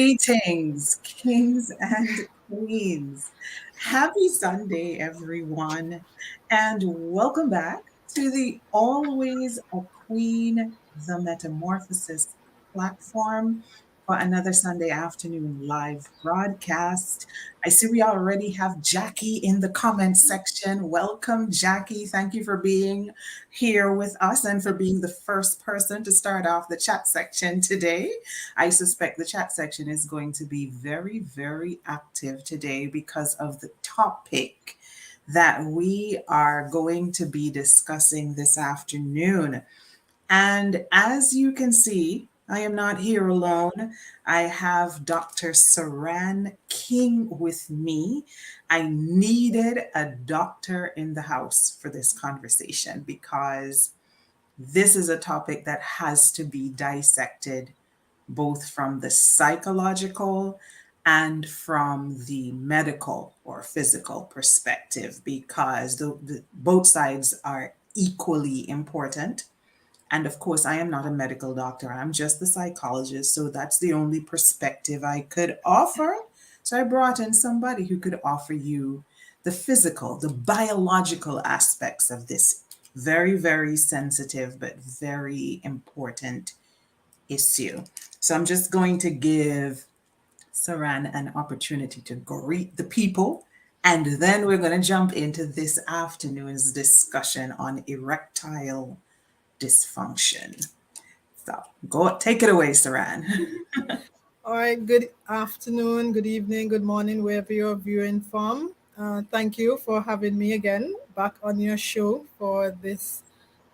Greetings, kings and queens. Happy Sunday, everyone, and welcome back to the Always a Queen, the Metamorphosis platform for another Sunday afternoon live broadcast. I see we already have Jackie in the comment section. Welcome, Jackie. Thank you for being here with us and for being the first person to start off the chat section today. I suspect the chat section is going to be very, very active today because of the topic that we are going to be discussing this afternoon. And as you can see, I am not here alone. I have Dr. Saran King with me. I needed a doctor in the house for this conversation because this is a topic that has to be dissected both from the psychological and from the medical or physical perspective because both sides are equally important. And of course, I am not a medical doctor, I'm just the psychologist. So that's the only perspective I could offer. So I brought in somebody who could offer you the physical, the biological aspects of this very, very sensitive but very important issue. So I'm just going to give Saran an opportunity to greet the people. And then we're going to jump into this afternoon's discussion on erectile dysfunction. So go take it away, Saran. All right, good afternoon, good evening, good morning, wherever you're viewing from. Thank you for having me again back on your show for this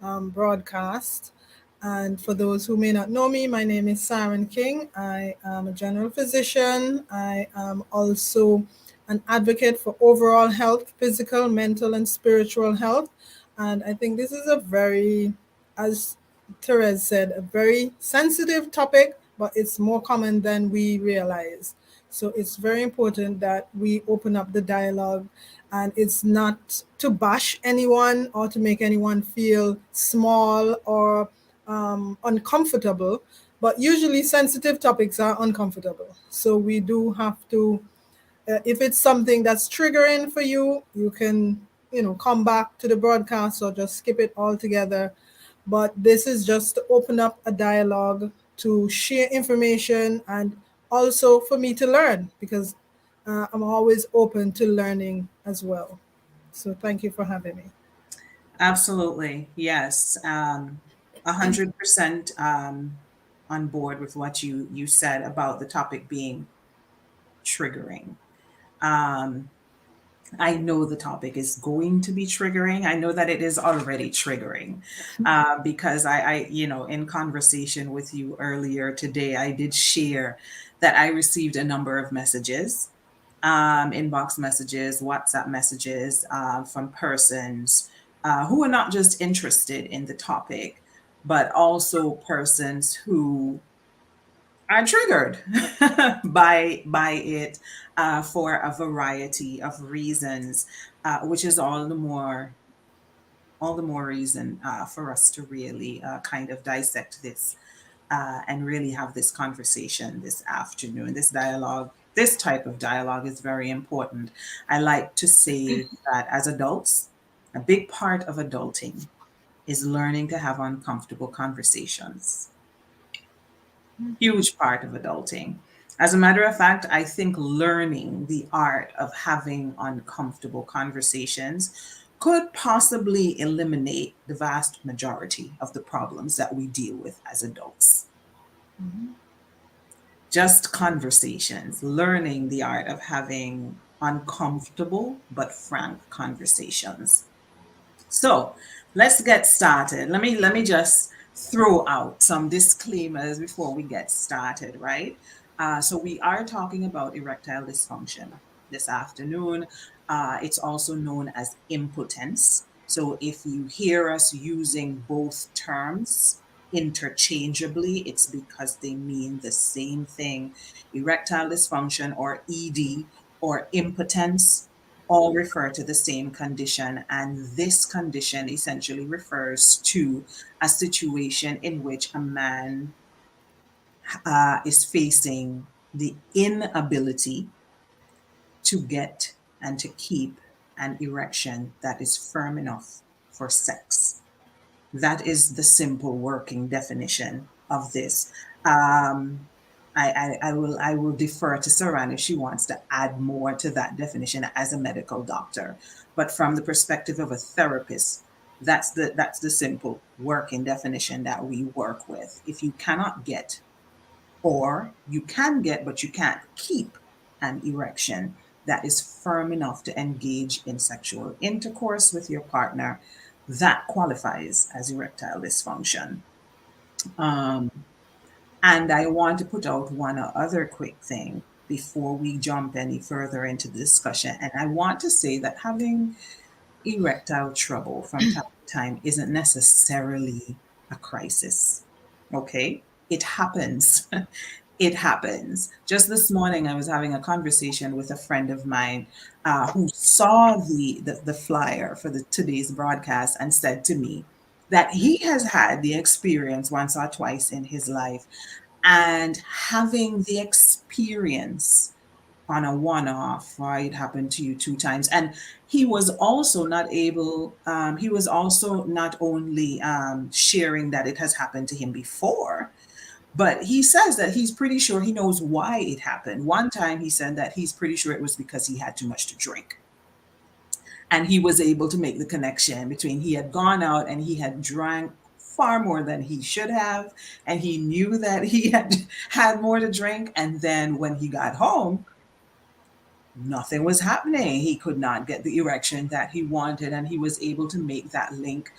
broadcast. And for those who may not know me, my name is Siren King. I am a general physician. I am also an advocate for overall health, physical, mental, and spiritual health. And I think this is a very, as Therese said, a very sensitive topic, but it's more common than we realize. So it's very important that we open up the dialogue, and it's not to bash anyone or to make anyone feel small or uncomfortable, but usually sensitive topics are uncomfortable. So we do have to, if it's something that's triggering for you, you can, come back to the broadcast or just skip it altogether. But this is just to open up a dialogue, to share information, and also for me to learn because I'm always open to learning as well. So thank you for having me. Absolutely. Yes. 100% on board with what you said about the topic being triggering. Um, I know the topic is going to be triggering. I know that it is already triggering because in conversation with you earlier today, I did share that I received a number of messages, inbox messages, WhatsApp messages from persons who are not just interested in the topic, but also persons who are triggered by it for a variety of reasons, which is all the more reason for us to really kind of dissect this and really have this conversation this afternoon. This dialogue, this type of dialogue is very important. I like to say that as adults, a big part of adulting is learning to have uncomfortable conversations. Huge part of adulting. As a matter of fact, I think learning the art of having uncomfortable conversations could possibly eliminate the vast majority of the problems that we deal with as adults. Just conversations, learning the art of having uncomfortable but frank conversations. So let's get started. Let me just throw out some disclaimers before we get started, right? So we are talking about erectile dysfunction this afternoon. It's also known as impotence. So if you hear us using both terms interchangeably, it's because they mean the same thing. Erectile dysfunction or ED or impotence all refer to the same condition. And this condition essentially refers to a situation in which a man is facing the inability to get and to keep an erection that is firm enough for sex. That is the simple working definition of this. Um, I will defer to Saran if she wants to add more to that definition as a medical doctor. But from the perspective of a therapist, that's the simple working definition that we work with. If you cannot get, or you can get but you can't keep, an erection that is firm enough to engage in sexual intercourse with your partner, that qualifies as erectile dysfunction. Um, and I want to put out one other quick thing before we jump any further into the discussion. And I want to say that having erectile trouble from time to time isn't necessarily a crisis. Okay? It happens. It happens. Just this morning, I was having a conversation with a friend of mine who saw the flyer for the today's broadcast and said to me that he has had the experience once or twice in his life, and having the experience on a one-off, right? It happened to you two times. And he was also not able, he was also not only sharing that it has happened to him before, but he says that he's pretty sure he knows why it happened. One time he said that he's pretty sure it was because he had too much to drink. And he was able to make the connection between he had gone out and he had drank far more than he should have. And he knew that he had had more to drink. And then when he got home, nothing was happening. He could not get the erection that he wanted, and he was able to make that link,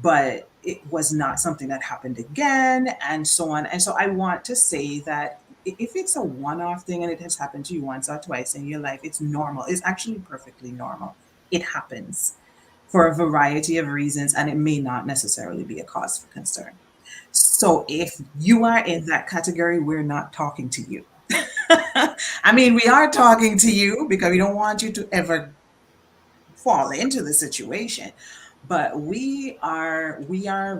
but it was not something that happened again, and so on. And so I want to say that if it's a one off thing and it has happened to you once or twice in your life, it's normal. It's actually perfectly normal. It happens for a variety of reasons, and it may not necessarily be a cause for concern. So if you are in that category, we're not talking to you. I mean, we are talking to you because we don't want you to ever fall into the situation. But we are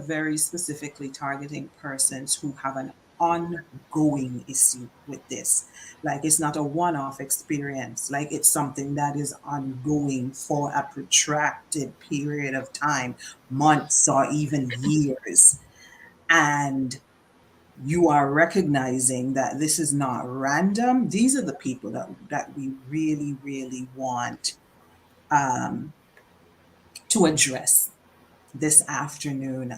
very specifically targeting persons who have an ongoing issue with this. Like it's not a one-off experience. Like it's something that is ongoing for a protracted period of time, months or even years. And you are recognizing that this is not random. These are the people that we really, really want um, to address this afternoon.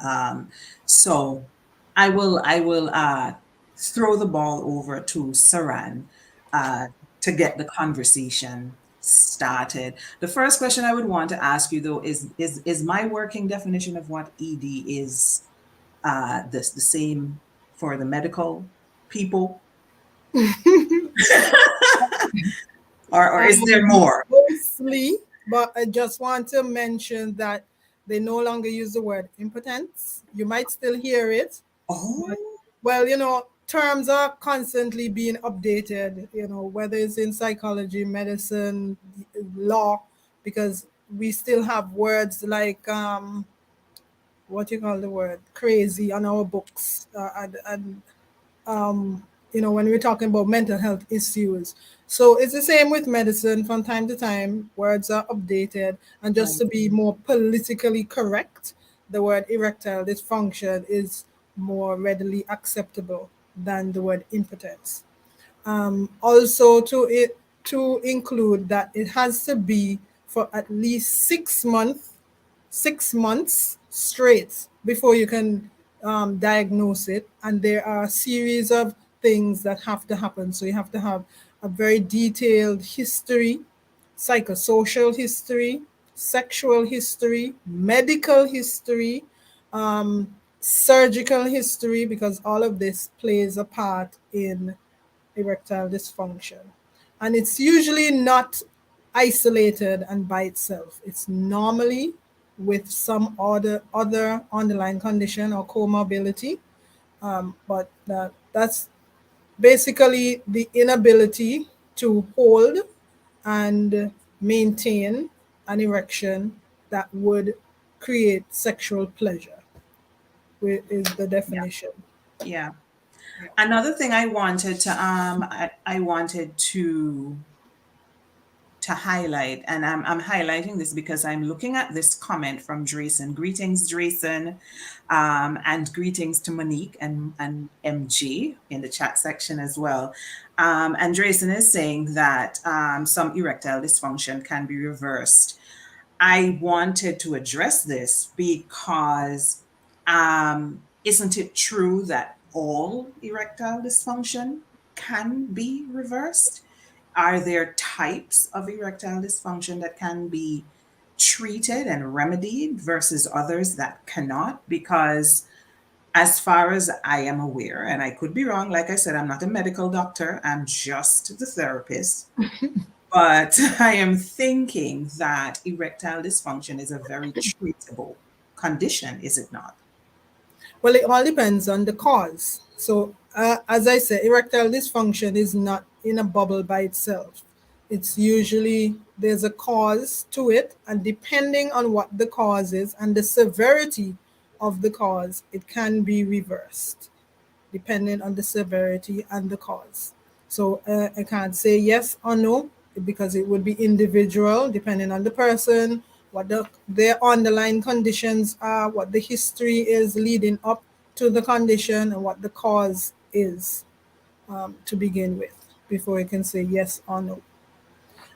So I will throw the ball over to Saran uh, to get the conversation started. The first question I would want to ask you though is my working definition of what ED is this the same for the medical people, or is there more? Mostly, but I just want to mention that they no longer use the word impotence. You might still hear it, but Oh, well, terms are constantly being updated, whether it's in psychology, medicine, law, because we still have words like what you call the word crazy on our books, and when we're talking about mental health issues. So it's the same with medicine. From time to time, words are updated. And just right. to be more politically correct, the word erectile dysfunction is more readily acceptable than the word impotence. Also, to include that it has to be for at least 6 months, 6 months straight before you can diagnose it. And there are a series of things that have to happen. So you have to have a very detailed history, psychosocial history, sexual history, medical history, surgical history, because all of this plays a part in erectile dysfunction. And it's usually not isolated and by itself. It's normally with some other underlying condition or comorbidity. But that's basically the inability to hold and maintain an erection that would create sexual pleasure, is the Yeah, definition. yeah. Yeah. Another thing I wanted to I wanted to highlight, and I'm highlighting this because I'm looking at this comment from Drayson. Greetings, Drayson, and greetings to Monique and MG in the chat section as well. And Drayson is saying that some erectile dysfunction can be reversed. I wanted to address this because isn't it true that all erectile dysfunction can be reversed? Are there types of erectile dysfunction that can be treated and remedied versus others that cannot? Because as far as I am aware, and I could be wrong, like I said, I'm not a medical doctor, I'm just the therapist. But I am thinking that erectile dysfunction is a very treatable condition, is it not? Well, it all depends on the cause. So, as I said, erectile dysfunction is not in a bubble by itself. It's usually there's a cause to it, and depending on what the cause is and the severity of the cause, it can be reversed depending on the severity and the cause. So I can't say yes or no because it would be individual depending on the person, what their underlying conditions are, what the history is leading up to the condition, and what the cause is to begin with before I can say yes or no.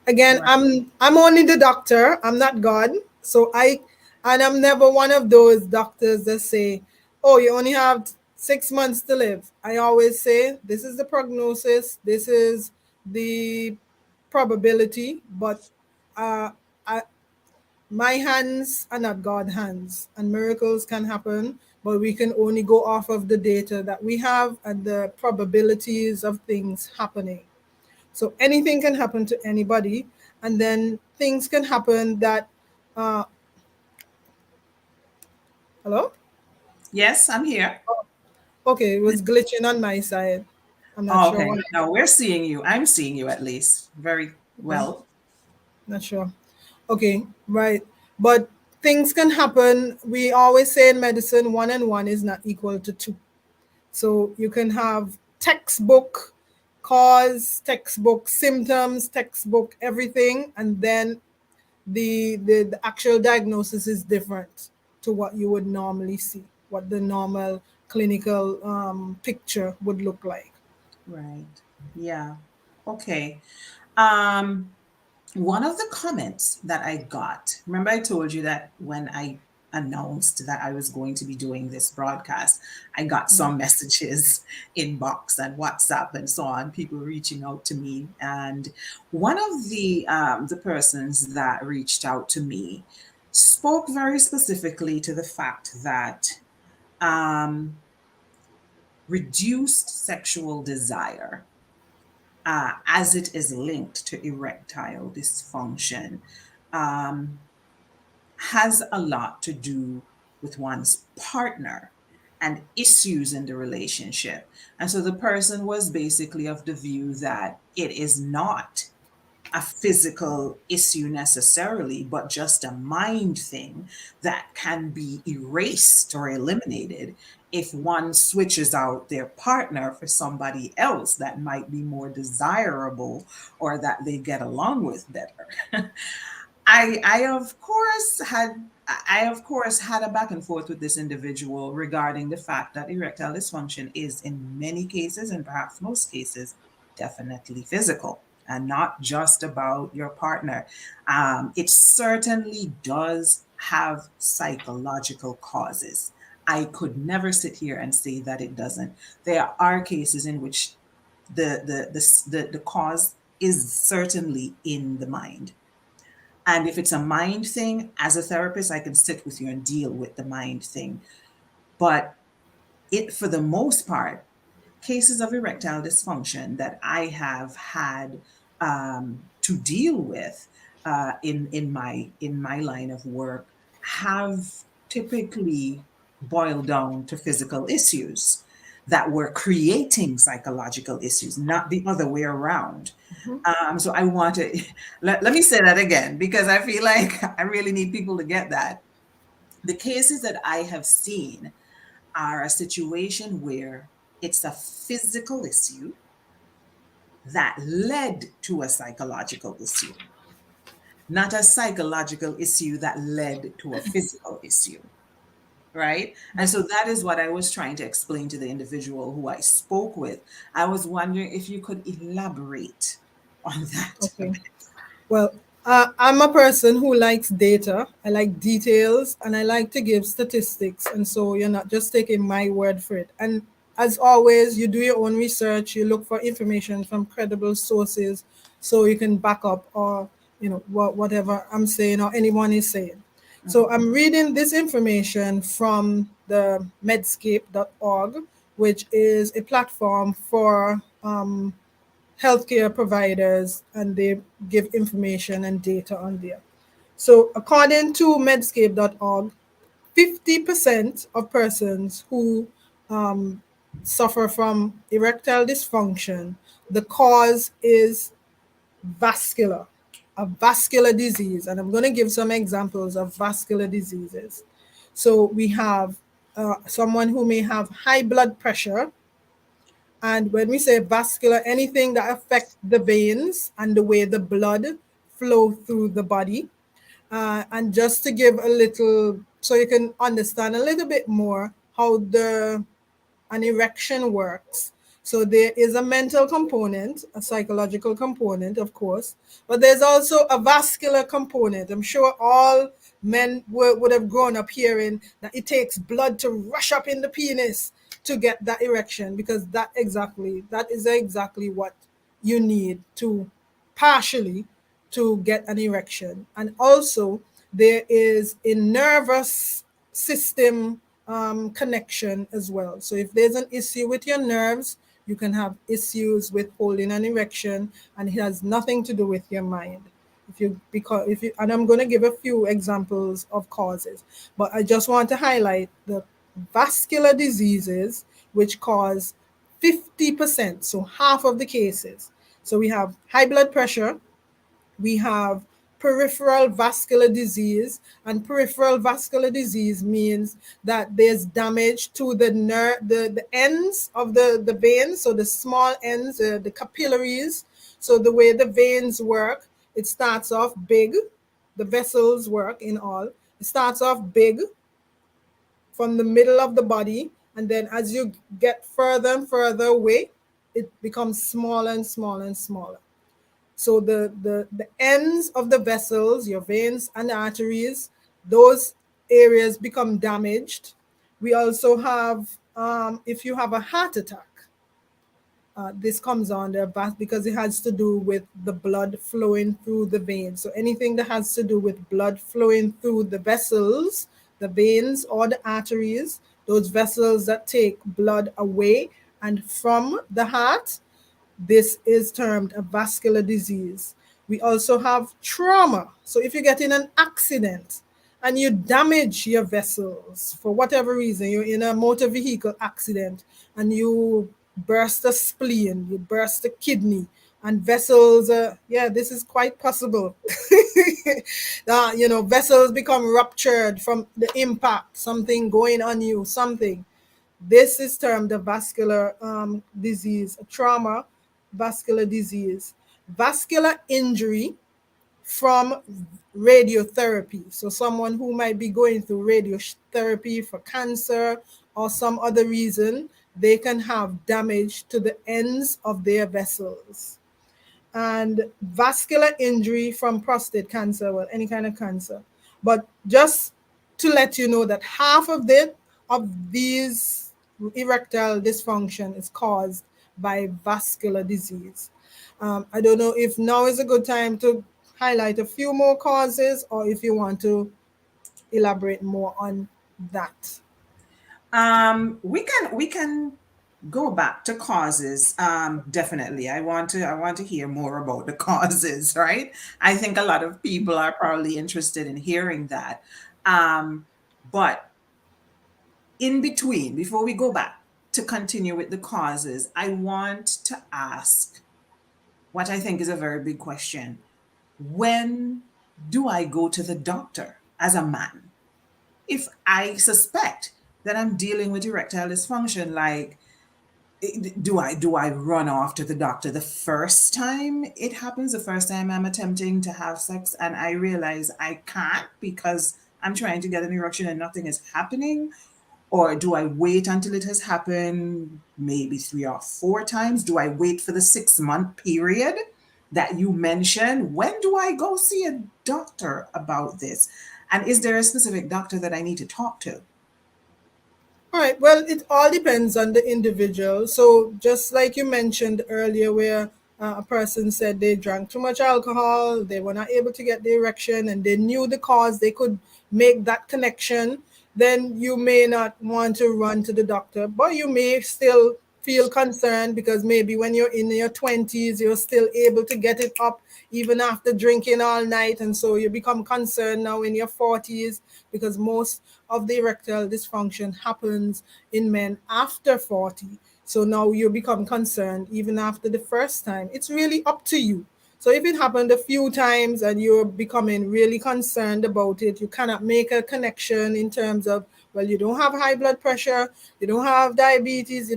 Again, Right. I'm only the doctor. I'm not God. So I'm never one of those doctors that say, "Oh, you only have 6 months to live." I always say, "This is the prognosis. This is the probability." But uh, I, my hands are not God hands, and miracles can happen. But we can only go off of the data that we have and the probabilities of things happening. So anything can happen to anybody, and then things can happen that. Uh, Hello. Yes, I'm here. Okay, it was glitching on my side. I'm not Oh, sure okay. why. No, we're seeing you. I'm seeing you at least very Okay, well. not sure. Okay, right. But things can happen. We always say in medicine, one and one is not equal to two. So you can have textbook cause, textbook symptoms, textbook everything, and then the actual diagnosis is different to what you would normally see, what the normal clinical picture would look like. Right. Yeah. Okay. Um, One of the comments that I got, remember I told you that when I announced that I was going to be doing this broadcast, I got some messages, inbox and WhatsApp and so on, people reaching out to me. And one of the persons that reached out to me spoke very specifically to the fact that um, reduced sexual desire, as it is linked to erectile dysfunction, um, has a lot to do with one's partner and issues in the relationship. And so the person was basically of the view that it is not a physical issue necessarily, but just a mind thing that can be erased or eliminated if one switches out their partner for somebody else that might be more desirable or that they get along with better. I of course had a back and forth with this individual regarding the fact that erectile dysfunction is in many cases and perhaps most cases definitely physical and not just about your partner. It certainly does have psychological causes. I could never sit here and say that it doesn't. There are cases in which the cause is certainly in the mind. And if it's a mind thing, as a therapist, I can sit with you and deal with the mind thing. But it, for the most part, cases of erectile dysfunction that I have had to deal with in my line of work have typically boiled down to physical issues that were creating psychological issues, not the other way around. So I want to let me say that again because I feel like I really need people to get that. The cases that I have seen are a situation where It's a physical issue that led to a psychological issue, not a psychological issue that led to a physical issue. Right. And so that is what I was trying to explain to the individual who I spoke with. I was wondering if you could elaborate on that a Okay. bit. Well, I'm a person who likes data. I like details and I like to give statistics. And so you're not just taking my word for it. And as always, you do your own research, you look for information from credible sources so you can back up or, whatever I'm saying or anyone is saying. So I'm reading this information from the medscape.org, which is a platform for healthcare providers, and they give information and data on there. So, according to medscape.org, 50% of persons who suffer from erectile dysfunction, the cause is vascular, a vascular disease. And I'm going to give some examples of vascular diseases. So, we have someone who may have high blood pressure, and when we say vascular, anything that affects the veins and the way the blood flow through the body. And just to give a little, so you can understand a little bit more how an erection works. So there is a mental component, a psychological component, of course, but there's also a vascular component. I'm sure all men would have grown up hearing that it takes blood to rush up in the penis to get that erection, because that is exactly what you need to partially to get an erection. And also, there is a nervous system connection as well. So if there's an issue with your nerves, you can have issues with holding an erection, and it has nothing to do with your mind. And I'm going to give a few examples of causes, but I just want to highlight the vascular diseases which cause 50%, so half of the cases. So we have high blood pressure, we have peripheral vascular disease, and peripheral vascular disease means that there's damage to the ends of the veins, so the small ends, the capillaries. So the way the veins work, it starts off big, the vessels work in all, it starts off big from the middle of the body, and then as you get further and further away, it becomes smaller and smaller and smaller. So the ends of the vessels, your veins and arteries, those areas become damaged. We also have, if you have a heart attack, this comes under because it has to do with the blood flowing through the veins. So anything that has to do with blood flowing through the vessels, the veins or the arteries, those vessels that take blood away and from the heart, this is termed a vascular disease. We also have trauma. So if you get in an accident and you damage your vessels for whatever reason, you're in a motor vehicle accident and you burst a spleen, you burst a kidney, and vessels, yeah, this is quite possible. Vessels become ruptured from the impact, something going on you, something. This is termed a vascular disease, a trauma vascular disease. Vascular injury from radiotherapy. So, someone who might be going through radiotherapy for cancer or some other reason, they can have damage to the ends of their vessels. And vascular injury from prostate cancer, well, any kind of cancer. But just to let you know that half of these erectile dysfunction is caused by vascular disease. I don't know if now is a good time to highlight a few more causes, or if you want to elaborate more on that. We can go back to causes. Definitely. I want to hear more about the causes, right? I think a lot of people are probably interested in hearing that. But in between, before we go back to continue with the causes, I want to ask what I think is a very big question. When do I go to the doctor as a man? If I suspect that I'm dealing with erectile dysfunction, like Do I run off to the doctor the first time it happens, the first time I'm attempting to have sex and I realize I can't because I'm trying to get an erection and nothing is happening? Or do I wait until it has happened maybe 3 or 4 times? Do I wait for the 6 month period that you mentioned? When do I go see a doctor about this? And is there a specific doctor that I need to talk to? All right. Well, it all depends on the individual. So, just like you mentioned earlier, where a person said they drank too much alcohol, they were not able to get the erection, and they knew the cause, they could make that connection, then you may not want to run to the doctor, but you may still feel concerned because maybe when you're in your 20s, you're still able to get it up even after drinking all night. And so you become concerned now in your 40s because most of the erectile dysfunction happens in men after 40. So now you become concerned even after the first time. It's really up to you. So if it happened a few times and you're becoming really concerned about it, you cannot make a connection in terms of, well, you don't have high blood pressure, you don't have diabetes, you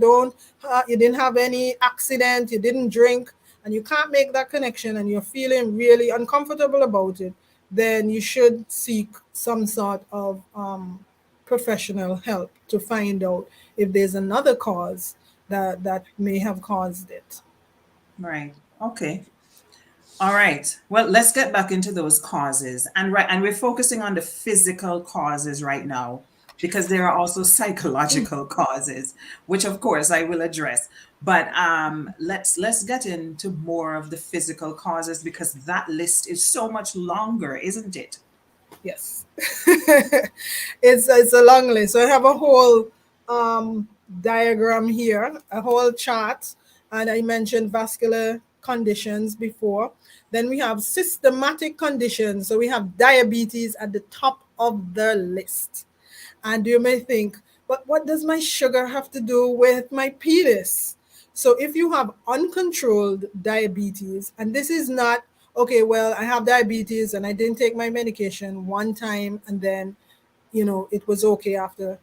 didn't have any accident, you didn't drink, and you can't make that connection and you're feeling really uncomfortable about it, then you should seek some sort of professional help to find out if there's another cause that may have caused it. Right. Okay. All right. Well, let's get back into those causes. And we're focusing on the physical causes right now because there are also psychological causes, which of course I will address. But let's get into more of the physical causes because that list is so much longer, isn't it? Yes. It's a long list. So I have a whole diagram here, a whole chart, and I mentioned vascular conditions before. Then we have systematic conditions. So we have diabetes at the top of the list. And you may think, but what does my sugar have to do with my penis? So if you have uncontrolled diabetes, and this is not, okay, well, I have diabetes and I didn't take my medication one time and then, it was okay after.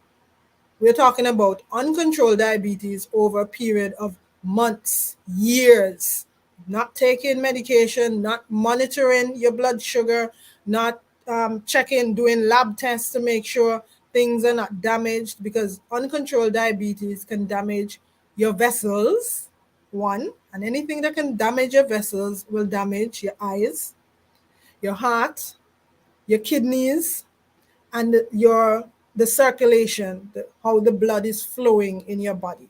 We're talking about uncontrolled diabetes over a period of months, years, not taking medication, not monitoring your blood sugar, not checking, doing lab tests to make sure things are not damaged, because uncontrolled diabetes can damage your vessels, one, and anything that can damage your vessels will damage your eyes, your heart, your kidneys, and the circulation, how the blood is flowing in your body.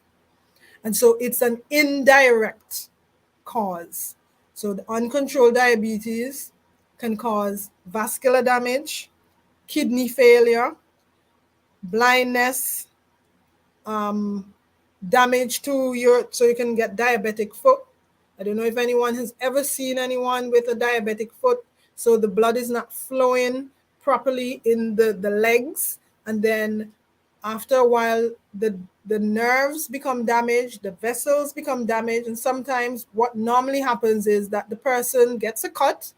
And so it's an indirect cause. So the uncontrolled diabetes can cause vascular damage, kidney failure, blindness, damage to so you can get diabetic foot. I don't know if anyone has ever seen anyone with a diabetic foot. So the blood is not flowing properly in the legs. And then after a while, the nerves become damaged, the vessels become damaged. And sometimes what normally happens is that the person gets a cut,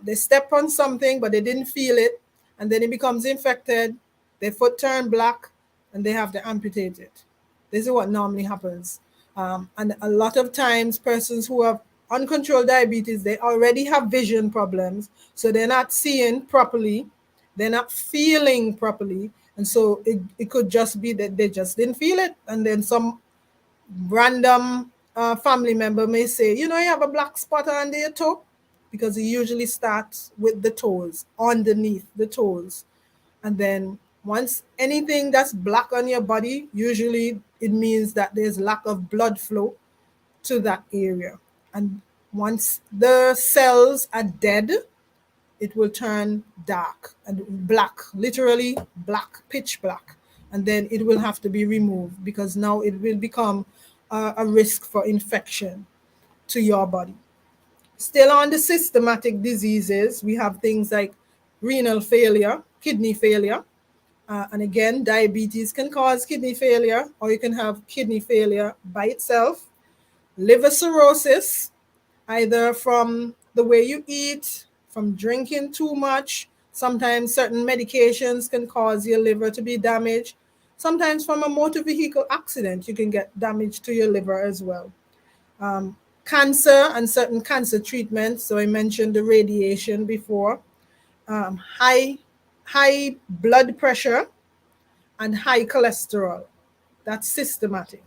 they step on something, but they didn't feel it. And then it becomes infected, their foot turn black, and they have to amputate it. This is what normally happens. And a lot of times, persons who have uncontrolled diabetes, they already have vision problems. So they're not seeing properly, they're not feeling properly. And so it could just be that they just didn't feel it. And then some random family member may say, you have a black spot under your toe, because it usually starts with the toes, underneath the toes. And then once anything that's black on your body, usually it means that there's lack of blood flow to that area. And once the cells are dead, it will turn dark and black, literally black, pitch black. And then it will have to be removed because now it will become a risk for infection to your body. Still on the systematic diseases, we have things like renal failure, kidney failure. And again, diabetes can cause kidney failure, or you can have kidney failure by itself. Liver cirrhosis, either from the way you eat, from drinking too much. Sometimes certain medications can cause your liver to be damaged. sometimes from a motor vehicle accident, you can get damage to your liver as well. Um, Cancer and certain cancer treatments. So I mentioned the radiation before. High blood pressure and high cholesterol. That's systematic.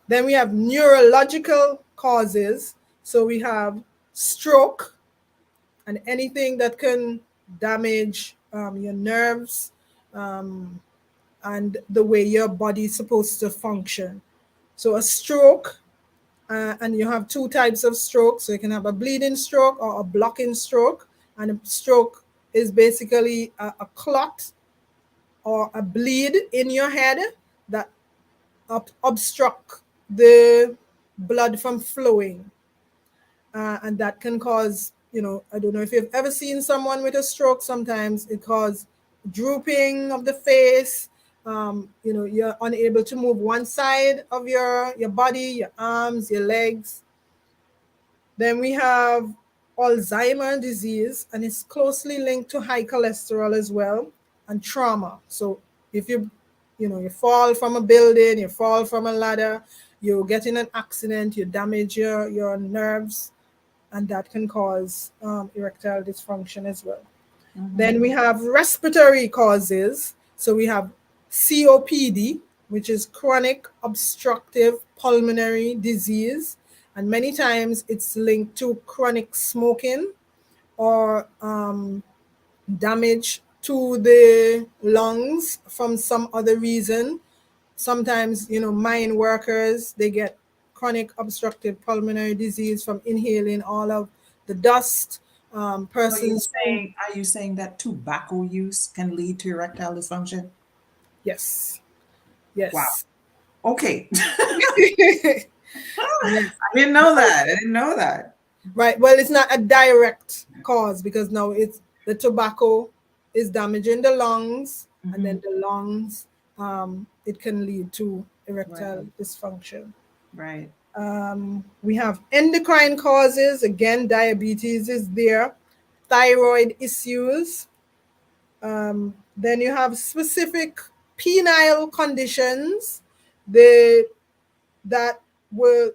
Then we have neurological causes. So we have stroke and anything that can damage your nerves and the way your body is supposed to function. So a stroke, and you have two types of stroke. So you can have a bleeding stroke or a blocking stroke. And a stroke is basically a clot or a bleed in your head that obstruct the blood from flowing, and that can cause, I don't know if you've ever seen someone with a stroke. Sometimes it causes drooping of the face. You're unable to move one side of your body, your arms, your legs. Then we have Alzheimer's disease, and it's closely linked to high cholesterol as well, and trauma. So if you fall from a building, you fall from a ladder, you get in an accident, you damage your nerves, and that can cause erectile dysfunction as well. Then we have respiratory causes. So we have COPD, which is chronic obstructive pulmonary disease. And many times it's linked to chronic smoking or damage to the lungs from some other reason. Sometimes, mine workers, they get chronic obstructive pulmonary disease from inhaling all of the dust. So you're Persons who, saying, are you saying that tobacco use can lead to erectile dysfunction? yes, Wow. yes. Okay. Yes. I didn't know that. I didn't know that. Right. Well, it's not a direct cause because now it's the tobacco is damaging the lungs, and then Hmm. the lungs, it can lead to erectile Right. dysfunction. Right. We have endocrine causes. Again, diabetes is there, thyroid issues. Then you have specific penile conditions, the that will,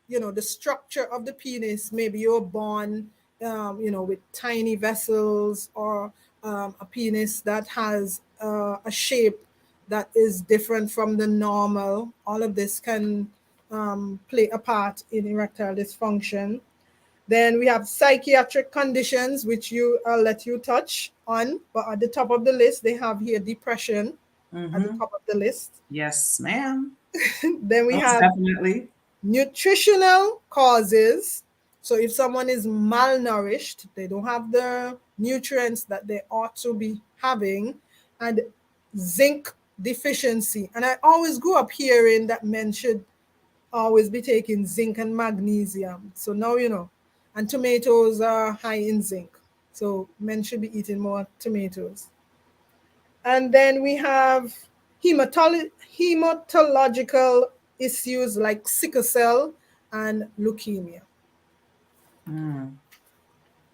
the structure of the penis. Maybe you're born, with tiny vessels, or a penis that has a shape that is different from the normal. All of this can play a part in erectile dysfunction. Then we have psychiatric conditions, which I'll let you touch on. But at the top of the list, they have here depression at the Hmm. top of the list. Yes, ma'am. Then we Most have definitely. nutritional causes. So if someone is malnourished, they don't have the nutrients that they ought to be having, and zinc deficiency. And I always grew up hearing that men should always be taking zinc and magnesium. So now you know. And tomatoes are high in zinc. So men should be eating more tomatoes. And then we have hematological issues like sickle cell and leukemia. Mm.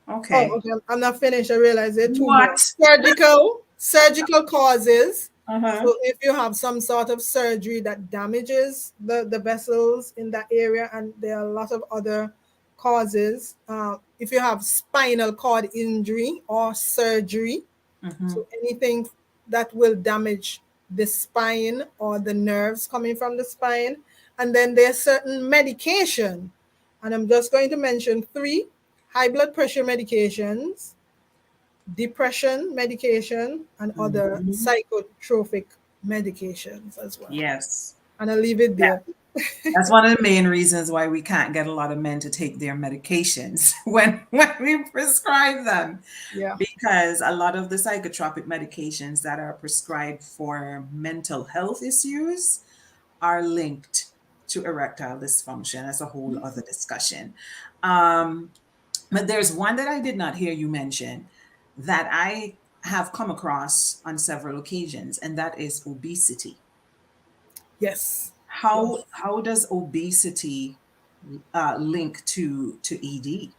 Oh, Okay. okay. I'm not finished. I realize there are two more. What? Surgical causes. Uh-huh. So if you have some sort of surgery that damages the vessels in that area, and there are a lot of other causes. If you have spinal cord injury or surgery, Hmm. so anything that will damage the spine or the nerves coming from the spine. And then there's certain medication. And I'm just going to mention three: high blood pressure medications, depression medication, and other Hmm. psychotropic medications as well. Yes. And I'll leave it Yeah. there. That's one of the main reasons why we can't get a lot of men to take their medications when we prescribe them, Yeah. because a lot of the psychotropic medications that are prescribed for mental health issues are linked to erectile dysfunction. That's a whole other discussion. Um, but there's one that I did not hear you mention that I have come across on several occasions, and that is obesity. Yes. How Yes. how does obesity link to ED?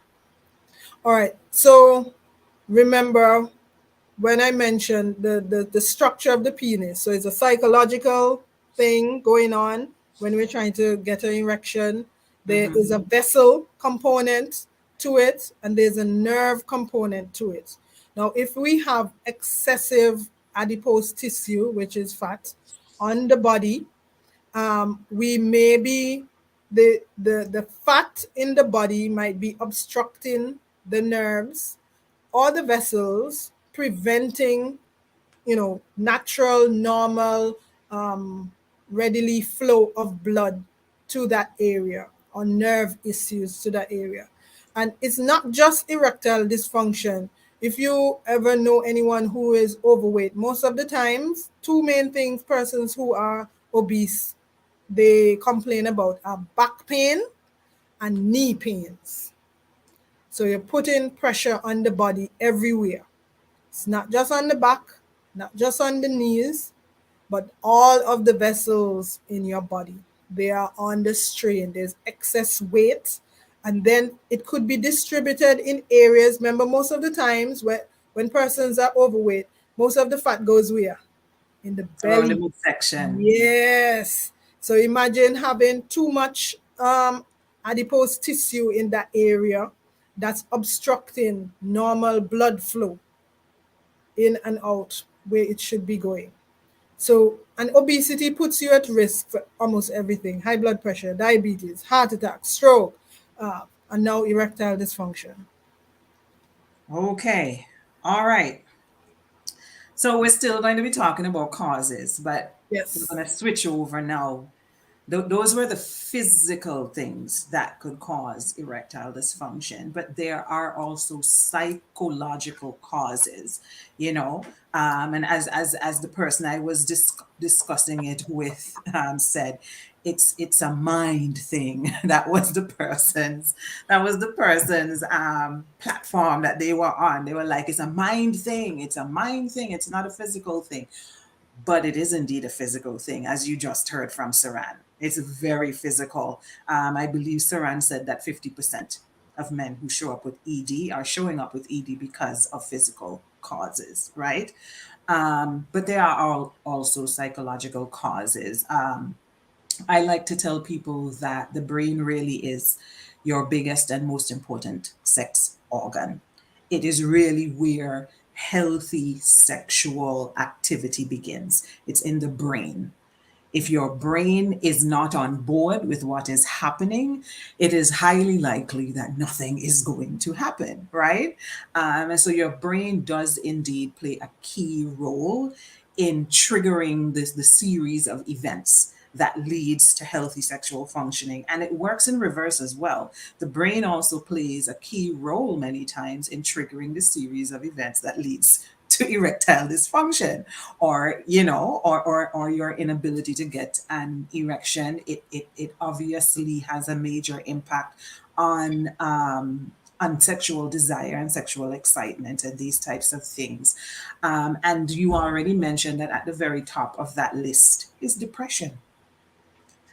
All right. So remember, when I mentioned the structure of the penis. So it's a psychological thing going on when we're trying to get an erection. There is Mm-hmm. a vessel component to it, and there's a nerve component to it. Now, if we have excessive adipose tissue, which is fat, on the body, we may be the fat in the body might be obstructing the nerves or the vessels, preventing, natural, normal, um, readily flow of blood to that area, or nerve issues to that area. And it's not just erectile dysfunction. If you ever know anyone who is overweight, most of the times, two main things persons who are obese they complain about are back pain and knee pains. So you're putting pressure on the body everywhere. It's not just on the back, not just on the knees, but all of the vessels in your body. They are on the strain. There's excess weight, and then it could be distributed in areas. Remember, most of the times when persons are overweight, most of the fat goes where? In the Around the belly. midsection. Yes. So imagine having too much adipose tissue in that area that's obstructing normal blood flow in and out where it should be going. So, and obesity puts you at risk for almost everything: high blood pressure, diabetes, heart attack, stroke, and now erectile dysfunction. Okay. All right. So we're still going to be talking about causes, but we're Yes. going to switch over now. Those were the physical things that could cause erectile dysfunction, but there are also psychological causes, you know. And as the person I was discussing it with said, it's a mind thing. That was the person's platform that they were on. They were like, it's a mind thing. It's a mind thing. It's not a physical thing, but it is indeed a physical thing, as you just heard from Saran. It's very physical. I believe Saran said that 50% of men who show up with ED are showing up with ED because of physical causes, right? But there are also psychological causes. I like to tell people that the brain really is your biggest and most important sex organ. It is really where healthy sexual activity begins. It's in the brain. If your brain is not on board with what is happening, it is highly likely that nothing is going to happen, right? And so your brain does indeed play a key role in triggering the series of events that leads to healthy sexual functioning. And it works in reverse as well. The brain also plays a key role many times in triggering the series of events that leads to erectile dysfunction, or or your inability to get an erection. It obviously has a major impact on sexual desire and sexual excitement and these types of things. And you already mentioned that at the very top of that list is depression.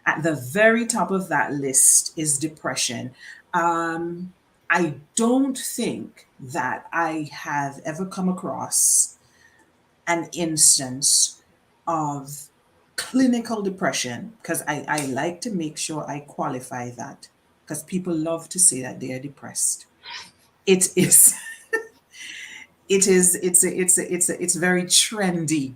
At the very top of that list is depression. I don't think that I have ever come across an instance of clinical depression, because I like to make sure I qualify that, because people love to say that they are depressed. It is it's very trendy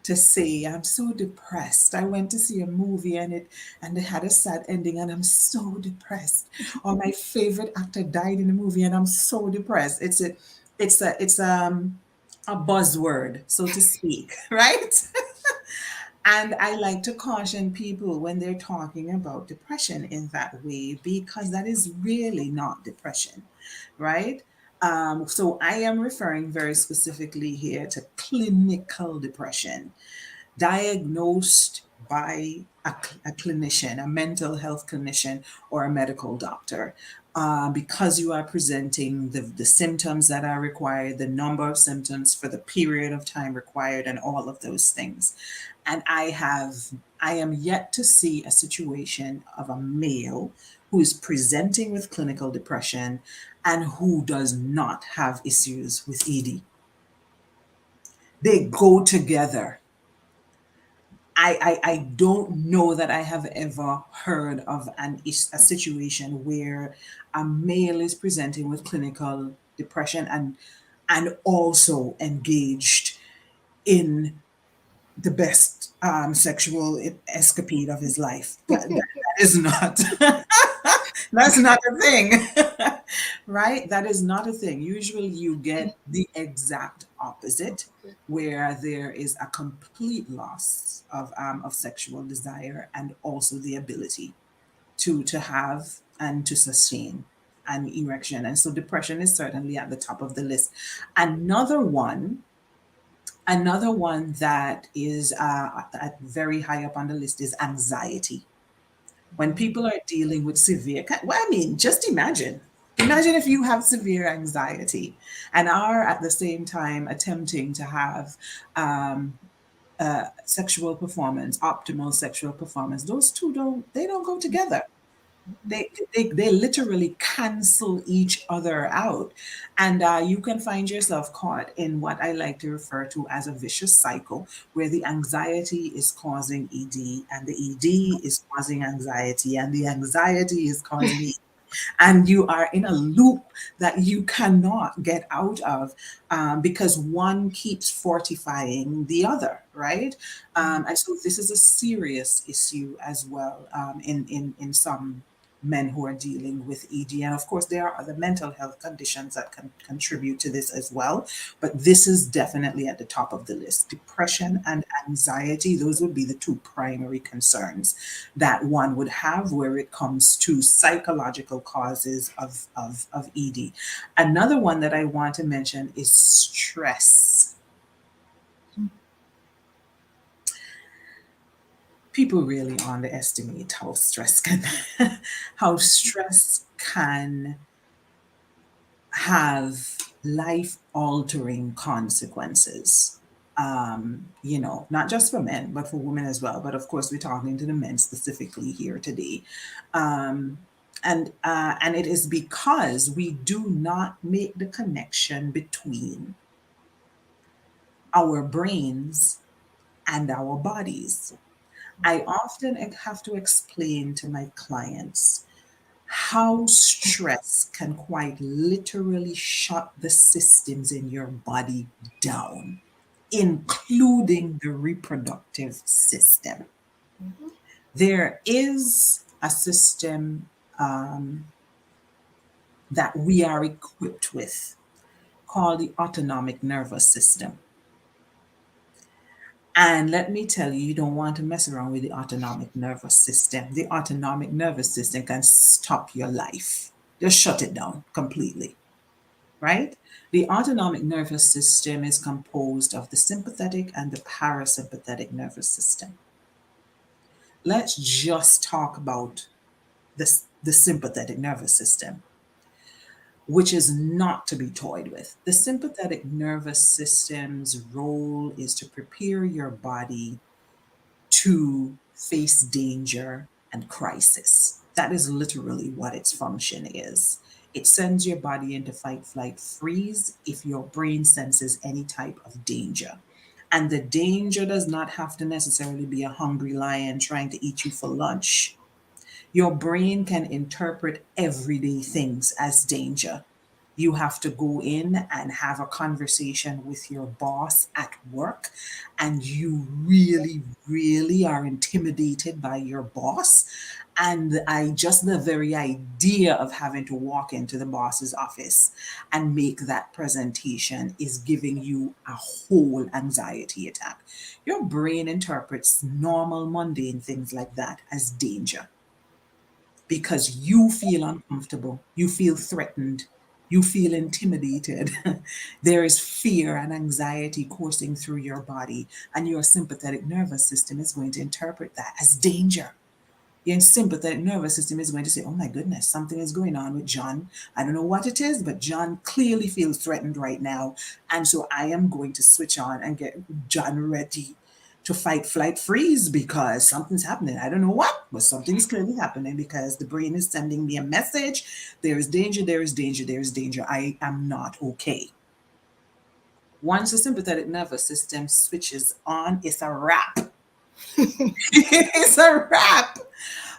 to say I'm so depressed. I went to see a movie and it had a sad ending and I'm so depressed. Or my favorite actor died in the movie and I'm so depressed. It's a buzzword, so to speak, right? And I like to caution people when they're talking about depression in that way, because that is really not depression, right? So I am referring very specifically here to clinical depression, diagnosed by a clinician, a mental health clinician, or a medical doctor, because you are presenting the symptoms that are required, the number of symptoms for the period of time required, and all of those things. And I am yet to see a situation of a male who is presenting with clinical depression and who does not have issues with ED. They go together. I don't know that I have ever heard of a situation where a male is presenting with clinical depression and also engaged in the best sexual escapade of his life. That is not that's not a thing. Right? That is not a thing. Usually you get the exact opposite, where there is a complete loss of sexual desire and also the ability to have and to sustain an erection. And so depression is certainly at the top of the list. Another one Another one that is very high up on the list is anxiety. When people are dealing with well, I mean, just imagine. Imagine if you have severe anxiety and are at the same time attempting to have um, sexual performance, optimal sexual performance. Those two don't go together. They literally cancel each other out, and you can find yourself caught in what I like to refer to as a vicious cycle, where the anxiety is causing ED, and the ED is causing anxiety, and the anxiety is causing ED, and you are in a loop that you cannot get out of, because one keeps fortifying the other, right? And so this is a serious issue as well, in some men who are dealing with ED. And of course, there are other mental health conditions that can contribute to this as well. But this is definitely at the top of the list. Depression and anxiety, those would be the two primary concerns that one would have where it comes to psychological causes of ED. Another one that I want to mention is stress. People really underestimate how stress can have life altering consequences. Not just for men, but for women as well. But of course, we're talking to the men specifically here today. Um, and it is because we do not make the connection between our brains and our bodies. I often have to explain to my clients how stress can quite literally shut the systems in your body down, including the reproductive system. There is a system that we are equipped with called the autonomic nervous system. And let me tell you, you don't want to mess around with the autonomic nervous system. The autonomic nervous system can stop your life, just shut it down completely, right? The autonomic nervous system is composed of the sympathetic and the parasympathetic nervous system. Let's just talk about the sympathetic nervous system, which is not to be toyed with. The sympathetic nervous system's role is to prepare your body to face danger and crisis. That is literally what its function is. It sends your body into fight, flight, freeze if your brain senses any type of danger. And the danger does not have to necessarily be a hungry lion trying to eat you for lunch. Your brain can interpret everyday things as danger. You have to go in and have a conversation with your boss at work, and you really, really are intimidated by your boss. And the very idea of having to walk into the boss's office and make that presentation is giving you a whole anxiety attack. Your brain interprets normal, mundane things like that as danger because you feel uncomfortable, you feel threatened, you feel intimidated. There is fear and anxiety coursing through your body, and your sympathetic nervous system is going to interpret that as danger. Your sympathetic nervous system is going to say, oh my goodness, something is going on with John. I don't know what it is, but John clearly feels threatened right now. And so I am going to switch on and get John ready to fight, flight, freeze because something's happening. I don't know what, but something's clearly happening because the brain is sending me a message. There is danger, there is danger, there is danger. I am not okay. Once the sympathetic nervous system switches on, it's a wrap. It's a wrap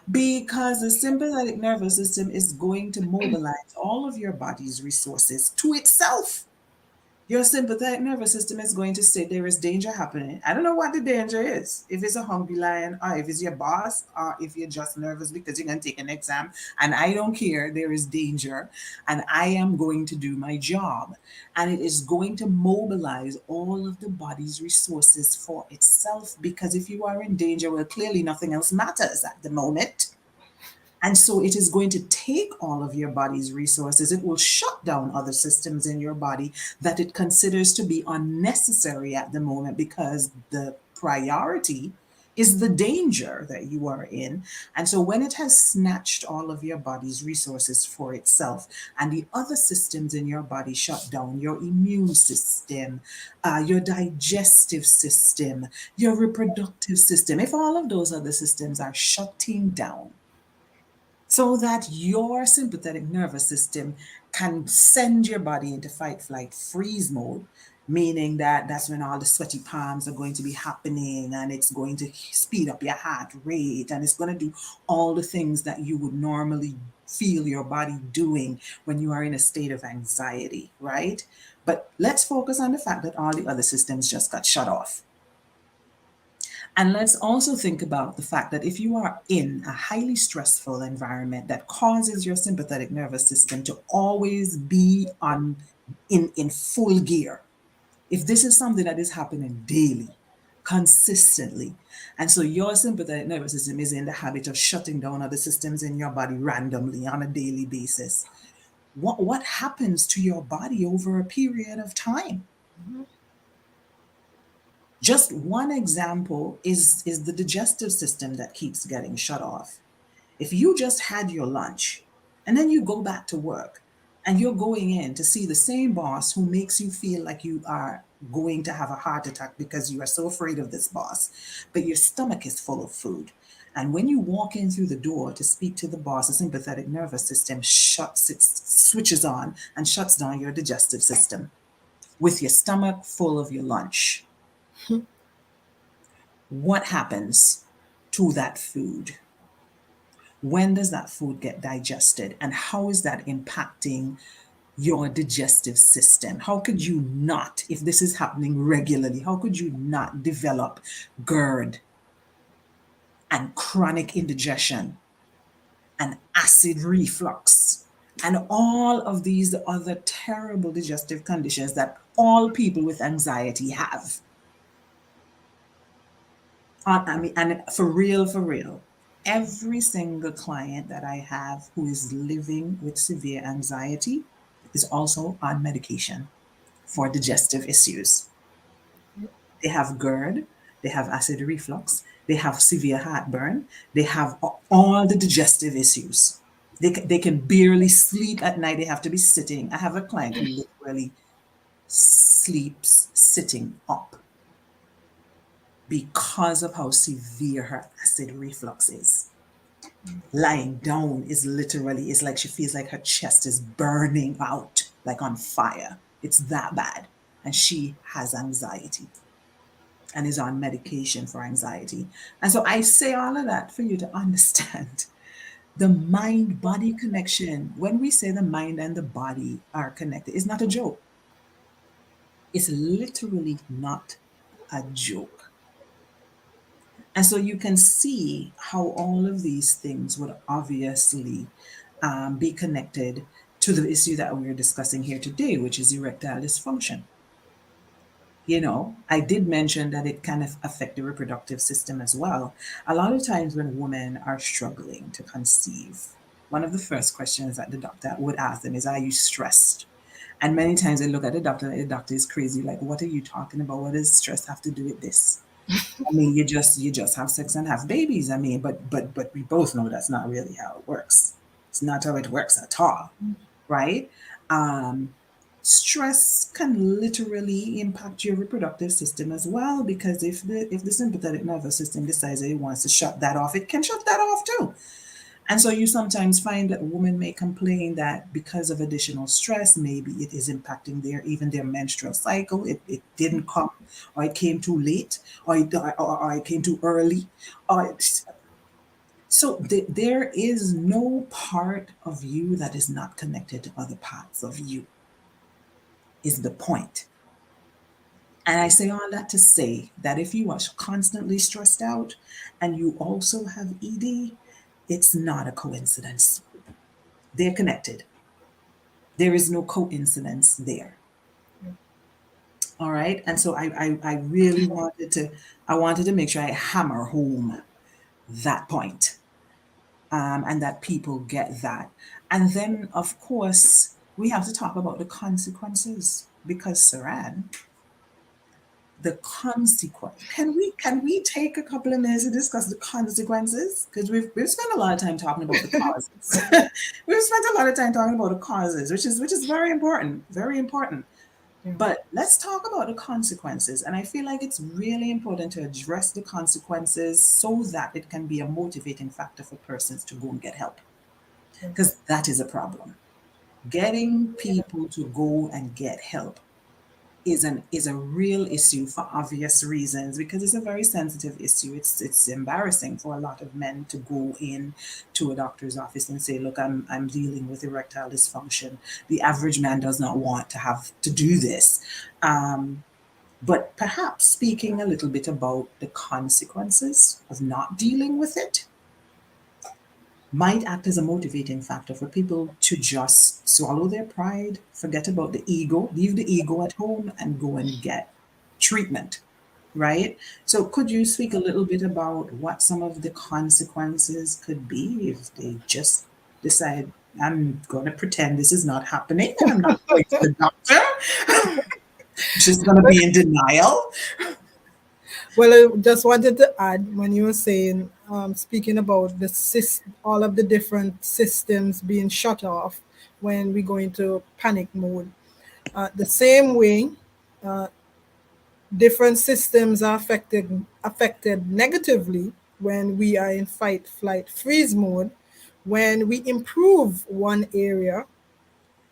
because the sympathetic nervous system is going to mobilize all of your body's resources to itself. Your sympathetic nervous system is going to say there is danger happening. I don't know what the danger is. If it's a hungry lion, or if it's your boss, or if you're just nervous because you're going to take an exam, and I don't care, there is danger, and I am going to do my job. And it is going to mobilize all of the body's resources for itself because if you are in danger, well, clearly nothing else matters at the moment. And so it is going to take all of your body's resources. It will shut down other systems in your body that it considers to be unnecessary at the moment because the priority is the danger that you are in. And so when it has snatched all of your body's resources for itself and the other systems in your body shut down, your immune system, your digestive system, your reproductive system, if all of those other systems are shutting down, so that your sympathetic nervous system can send your body into fight, flight, freeze mode, meaning that that's when all the sweaty palms are going to be happening and it's going to speed up your heart rate and it's going to do all the things that you would normally feel your body doing when you are in a state of anxiety, right? But let's focus on the fact that all the other systems just got shut off. And let's also think about the fact that if you are in a highly stressful environment that causes your sympathetic nervous system to always be on in full gear, if this is something that is happening daily, consistently, and so your sympathetic nervous system is in the habit of shutting down other systems in your body randomly on a daily basis, what happens to your body over a period of time? Just one example is the digestive system that keeps getting shut off. If you just had your lunch and then you go back to work and you're going in to see the same boss who makes you feel like you are going to have a heart attack because you are so afraid of this boss, but your stomach is full of food. And when you walk in through the door to speak to the boss, the sympathetic nervous system switches on and shuts down your digestive system with your stomach full of your lunch. What happens to that food? When does that food get digested? And how is that impacting your digestive system? How could you not, if this is happening regularly, how could you not develop GERD and chronic indigestion and acid reflux and all of these other terrible digestive conditions that all people with anxiety have? I mean, and for real, every single client that I have who is living with severe anxiety is also on medication for digestive issues. They have GERD, they have acid reflux, they have severe heartburn, they have all the digestive issues. They can barely sleep at night, they have to be sitting. I have a client who literally sleeps sitting up because of how severe her acid reflux is. Lying down is literally, it's like she feels like her chest is burning out, like on fire. It's that bad. And she has anxiety and is on medication for anxiety. And so I say all of that for you to understand the mind body connection. When we say the mind and the body are connected, it's not a joke. It's literally not a joke. And so you can see how all of these things would obviously be connected to the issue that we're discussing here today, which is erectile dysfunction. You know, I did mention that it can affect the reproductive system as well. A lot of times when women are struggling to conceive, one of the first questions that the doctor would ask them is, are you stressed? And many times they look at the doctor and the doctor is crazy, like, what are you talking about? What does stress have to do with this? I mean, you just have sex and have babies. I mean, but we both know that's not really how it works. It's not how it works at all, right? Um, Stress can literally impact your reproductive system as well because if the sympathetic nervous system decides that it wants to shut that off, it can shut that off too. And so you sometimes find that women may complain that because of additional stress, maybe it is impacting their even their menstrual cycle. It didn't come, or it came too late, or it came too early. Or so there is no part of you that is not connected to other parts of you, is the point. And I say all that to say that if you are constantly stressed out and you also have ED, it's not a coincidence. They're connected. There is no coincidence there. All right. And so I really wanted to make sure I hammer home that point, and that people get that. And then, of course, we have to talk about the consequences because, Saran, the consequence. Can we take a couple of minutes to discuss the consequences? Because we've spent a lot of time talking about the causes. We've spent a lot of time talking about the causes, which is very important, very important. Yeah. But let's talk about the consequences. And I feel like it's really important to address the consequences so that it can be a motivating factor for persons to go and get help. Yeah. Because that is a problem. Getting people to go and get help is a real issue for obvious reasons because it's a very sensitive issue. It's embarrassing for a lot of men to go in to a doctor's office and say, "Look, I'm dealing with erectile dysfunction." The average man does not want to have to do this. But perhaps speaking a little bit about the consequences of not dealing with it might act as a motivating factor for people to just swallow their pride, forget about the ego, leave the ego at home, and go and get treatment, right? So, could you speak a little bit about what some of the consequences could be if they just decide, I'm going to pretend this is not happening and I'm not going to the doctor, just going to be in denial? Well, I just wanted to add when you were saying, speaking about all of the different systems being shut off when we go into panic mode. The same way, different systems are affected negatively when we are in fight, flight, freeze mode. When we improve one area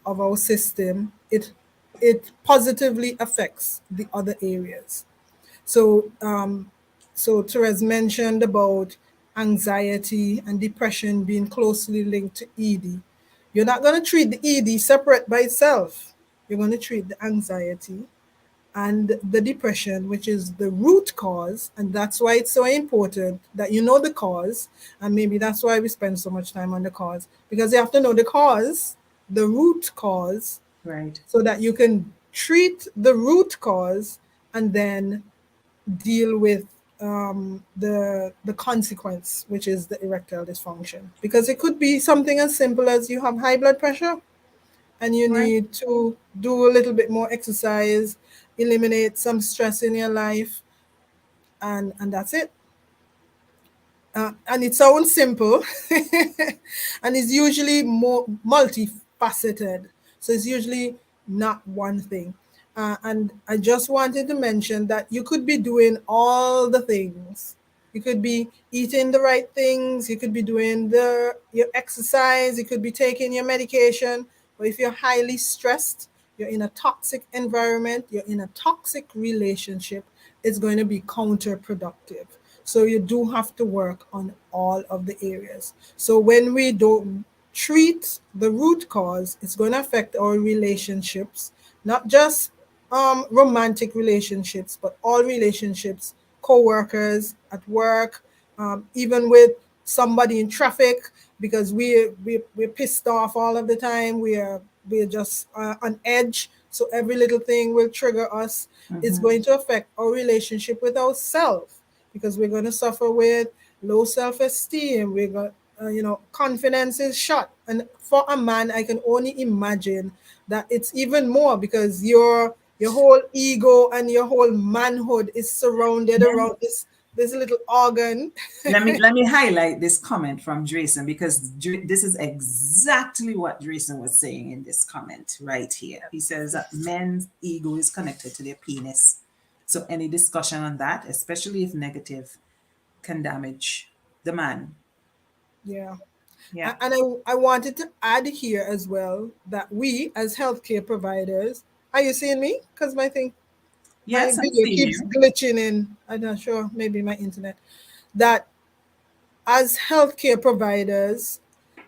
of our system, it positively affects the other areas. So, Therese mentioned about anxiety and depression being closely linked to ED. You're not going to treat the ED separate by itself. You're going to treat the anxiety and the depression, which is the root cause. And that's why it's so important that you know the cause. And maybe that's why we spend so much time on the cause, because you have to know the cause, the root cause, Right. so that you can treat the root cause and then deal with the consequence, which is the erectile dysfunction. Because it could be something as simple as you have high blood pressure and you Right. need to do a little bit more exercise, eliminate some stress in your life, and that's it. And it sounds simple, and it's usually more multifaceted. So it's usually not one thing. And I just wanted to mention that you could be doing all the things. You could be eating the right things. You could be doing your exercise. You could be taking your medication. But if you're highly stressed, you're in a toxic environment, you're in a toxic relationship, it's going to be counterproductive. So you do have to work on all of the areas. So when we don't treat the root cause, it's going to affect our relationships, not just romantic relationships, but all relationships, co-workers at work, even with somebody in traffic, because we're pissed off all of the time. We're just on edge. So every little thing will trigger us. It's Mm-hmm. going to affect our relationship with ourselves, because we're going to suffer with low self-esteem. We're going, confidence is shot. And for a man, I can only imagine that it's even more, because your whole ego and your whole manhood is surrounded around this little organ. Let me highlight this comment from Drayson because this is exactly what Drayson was saying in this comment right here. He says that men's ego is connected to their penis. So any discussion on that, especially if negative, can damage the man. Yeah. Yeah. And I wanted to add here as well that we as healthcare providers, are you seeing me? Because my Yes, I'm video seeing keeps you. glitching in. I'm not sure, maybe my internet. That as healthcare providers,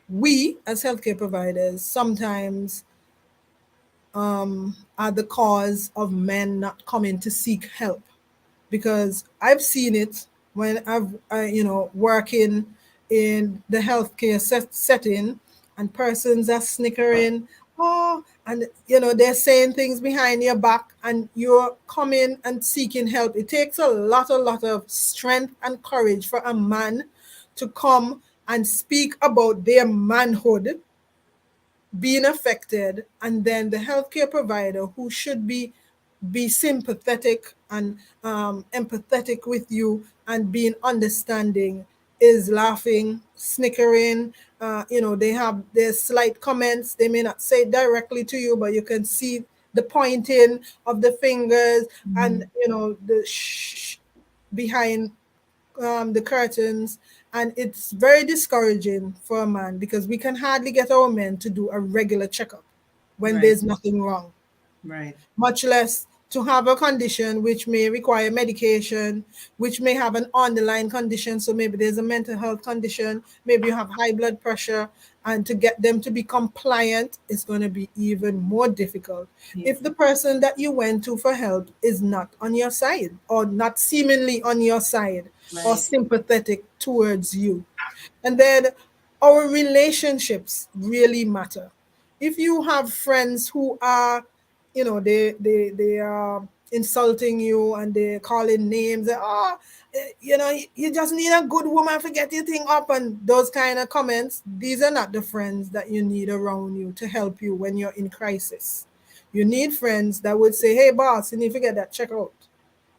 we as healthcare providers sometimes are the cause of men not coming to seek help, because I've seen it when I've working in the healthcare setting, and persons are snickering, oh, and they're saying things behind your back, and you're coming and seeking help. It takes a lot of strength and courage for a man to come and speak about their manhood being affected, and then the healthcare provider, who should be sympathetic and empathetic with you and being understanding, is laughing, snickering. They have their slight comments. They may not say it directly to you, but you can see the pointing of the fingers, and Mhm. the behind the curtains. And it's very discouraging for a man, because we can hardly get our men to do a regular checkup when Right. there's nothing wrong, Right. much less to have a condition which may require medication, which may have an underlying condition. So maybe there's a mental health condition, maybe you have high blood pressure, and to get them to be compliant is going to be even more difficult if Yes. the person that you went to for help is not on your side, or not seemingly on your side, or Right. sympathetic towards you. And then our relationships really matter. If you have friends who are, they are insulting you, and they're calling names, oh, you just need a good woman to get your thing up, and those kind of comments, these are not the friends that you need around you to help you when you're in crisis. You need friends that would say, hey boss, you need to get that check out,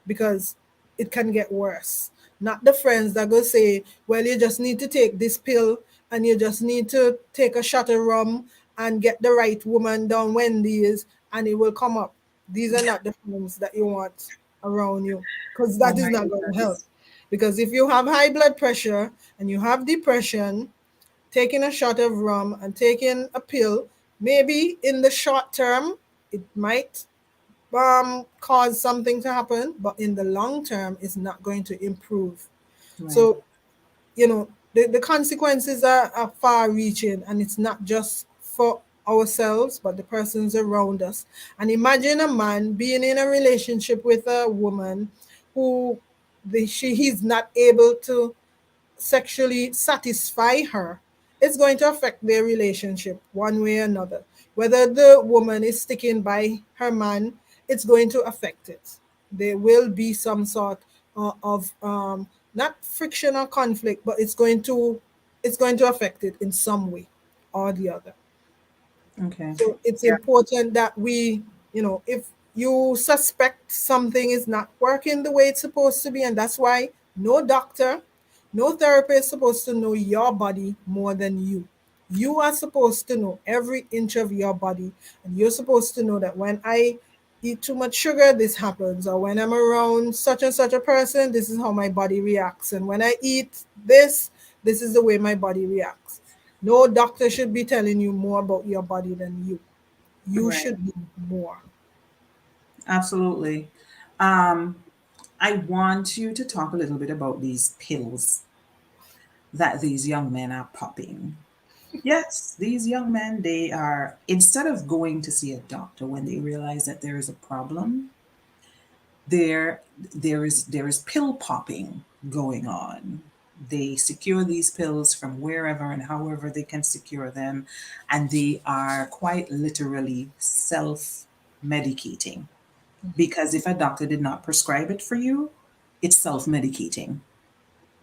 because it can get worse. Not the friends that go say, well, you just need to take this pill, and you just need to take a shot of rum and get the right woman down Wendy's, and it will come up. These are not the friends that you want around you, because Oh that is my not going to help. goodness. Because if you have high blood pressure and you have depression, taking a shot of rum and taking a pill, maybe in the short term, it might cause something to happen, but in the long term, it's not going to improve. Right. So, the consequences are far reaching, and it's not just for ourselves, but the persons around us. And imagine a man being in a relationship with a woman who he's not able to sexually satisfy her. It's going to affect their relationship one way or another. Whether the woman is sticking by her man, it's going to affect it. There will be some sort of not friction or conflict, but it's going to affect it in some way or the other. Okay. So it's Yeah. important that if you suspect something is not working the way it's supposed to be, and that's why no doctor, no therapist is supposed to know your body more than you. You are supposed to know every inch of your body, and you're supposed to know that when I eat too much sugar, this happens, or when I'm around such and such a person, this is how my body reacts, and when I eat this is the way my body reacts. No doctor should be telling you more about your body than you. You Right. should be more. Absolutely. I want you to talk a little bit about these pills that these young men are popping. Yes, these young men, they are, instead of going to see a doctor when they realize that there is a problem, there is pill popping going on. They secure these pills from wherever and however they can secure them, and they are quite literally self medicating. Because if a doctor did not prescribe it for you, it's self medicating.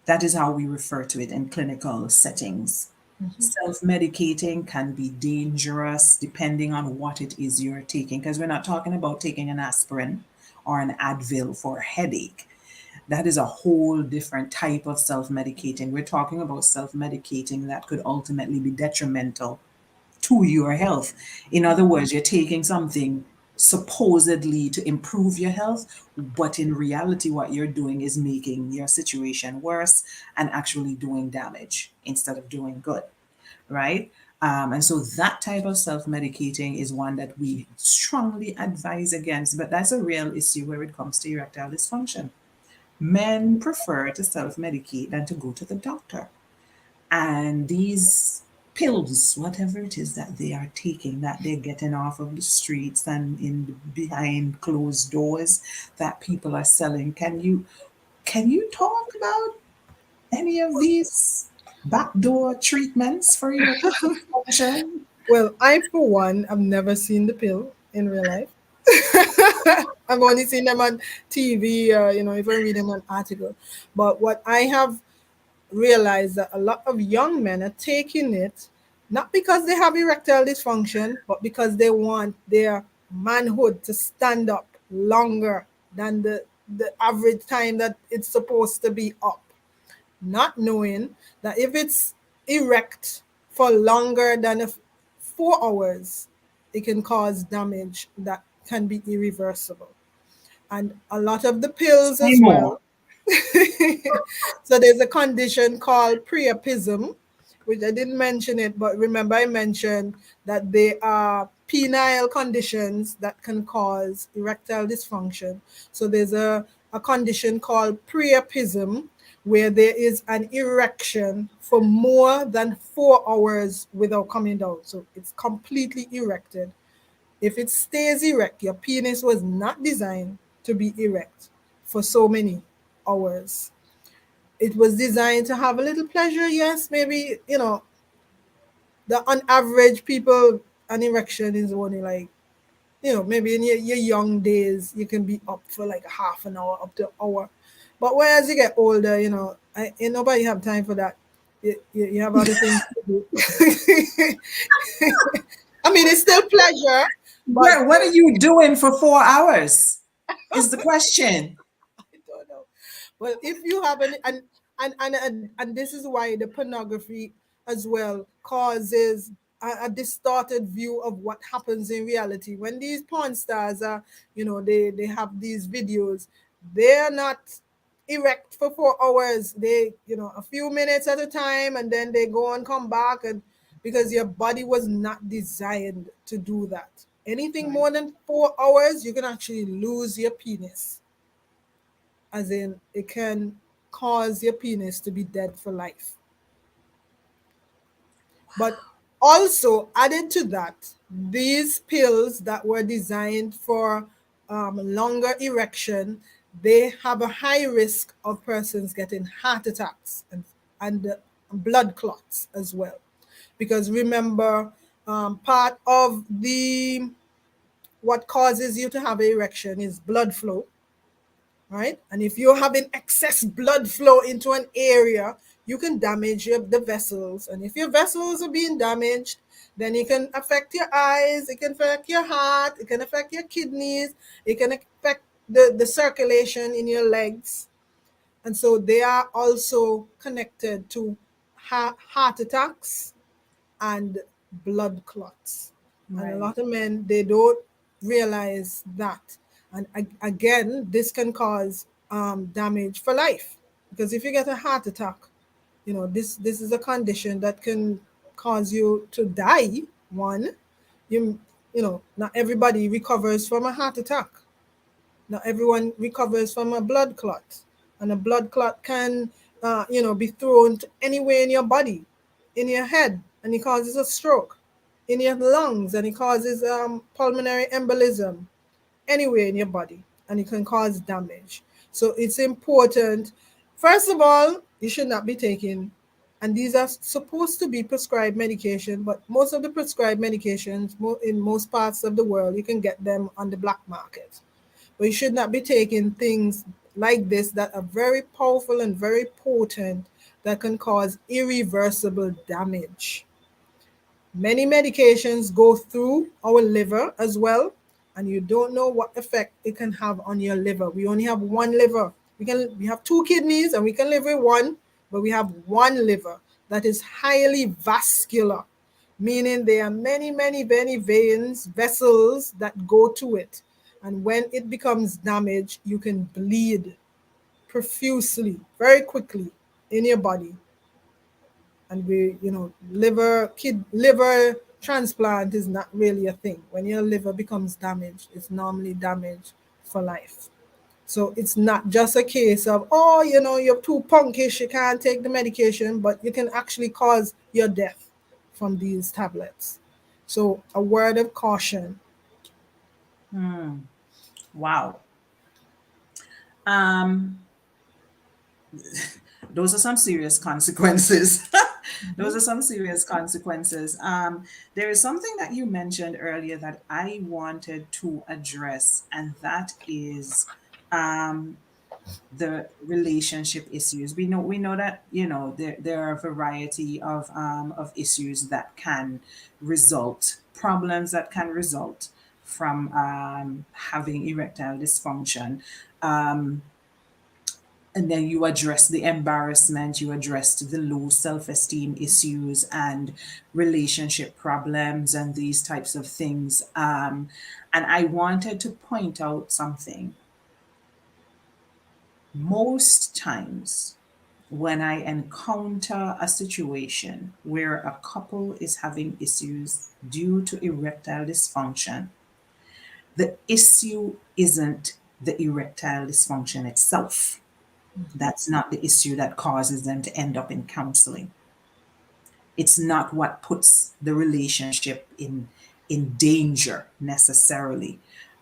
That is how we refer to it in clinical settings. Self medicating can be dangerous depending on what it is you're taking, because we're not talking about taking an aspirin or an Advil for a headache. That is a whole different type of self medicating. We're talking about self medicating that could ultimately be detrimental to your health. In other words, you're taking something supposedly to improve your health, but in reality, what you're doing is making your situation worse and actually doing damage instead of doing good. right? And so that type of self medicating is one that we strongly advise against, but that's a real issue where it comes to erectile dysfunction. Men prefer to self medicate than to go to the doctor. And these pills, whatever it is that they are taking, that they're getting off of the streets and in behind closed doors that people are selling, can you talk about any of these backdoor treatments for erectile dysfunction? Well, I, for one, have never seen the pill in real life. I've only seen them on TV, even read them on article. But what I have realized that a lot of young men are taking it not because they have erectile dysfunction, but because they want their manhood to stand up longer than the average time that it's supposed to be up, not knowing that if it's erect for longer than 4 hours, it can cause damage that can be irreversible. And a lot of the pills Say as more. well. So there's a condition called priapism, which I didn't mention it, but remember I mentioned that there are penile conditions that can cause erectile dysfunction. So there's a condition called priapism where there is an erection for more than 4 hours without coming down. So it's completely erected. If it stays erect, your penis was not designed to be erect for so many hours. It was designed to have a little pleasure, yes, maybe, the on average people, an erection is only like, maybe in your young days, you can be up for like half an hour, up to an hour. But whereas you get older, ain't nobody have time for that. You have other things to do. I mean, it's still pleasure, but What are you doing for 4 hours? Is the question. I don't know. Well, if you have and this is why the pornography as well causes a distorted view of what happens in reality. When these porn stars are, they have these videos, they're not erect for 4 hours. They, a few minutes at a time, and then they go and come back, and because your body was not designed to do that. Anything Right. more than 4 hours, you can actually lose your penis, as in it can cause your penis to be dead for life. But also added to that, these pills that were designed for longer erection, they have a high risk of persons getting heart attacks and blood clots as well. Because remember, part of the what causes you to have an erection is blood flow, right? And if you're having excess blood flow into an area, you can damage the vessels. And if your vessels are being damaged, then it can affect your eyes, it can affect your heart, it can affect your kidneys, it can affect the circulation in your legs. And so they are also connected to heart attacks and blood clots. And a Right. lot of men, they don't realize that. And again, this can cause damage for life, because if you get a heart attack, this is a condition that can cause you to die. One, not everybody recovers from a heart attack. Not everyone recovers from a blood clot, and a blood clot can, be thrown to anywhere in your body, in your head, and it causes a stroke, in your lungs, and it causes pulmonary embolism, anywhere in your body, and it can cause damage. So it's important. First of all, you should not be taking, and these are supposed to be prescribed medication, but most of the prescribed medications in most parts of the world, you can get them on the black market. But you should not be taking things like this that are very powerful and very potent, that can cause irreversible damage. Many medications go through our liver as well, and you don't know what effect it can have on your liver. We only have one liver. We have two kidneys and we can live with one, but we have one liver that is highly vascular, meaning there are many, many, many veins, vessels that go to it. And when it becomes damaged, you can bleed profusely, very quickly in your body, And liver transplant is not really a thing. When your liver becomes damaged, it's normally damaged for life. So it's not just a case of, oh, you're too punkish, you can't take the medication, but you can actually cause your death from these tablets. So a word of caution. Hmm. Wow. Um, those are some serious consequences. Those are some serious consequences. There is something that you mentioned earlier that I wanted to address, and that is um, the relationship issues. We know that there are a variety of issues that can result, problems that can result from having erectile dysfunction. Um, and then you address the embarrassment, you addressed the low self-esteem issues and relationship problems and these types of things. And I wanted to point out something. Most times when I encounter a situation where a couple is having issues due to erectile dysfunction, the issue isn't the erectile dysfunction itself. That's not the issue that causes them to end up in counseling. It's not what puts the relationship in danger necessarily,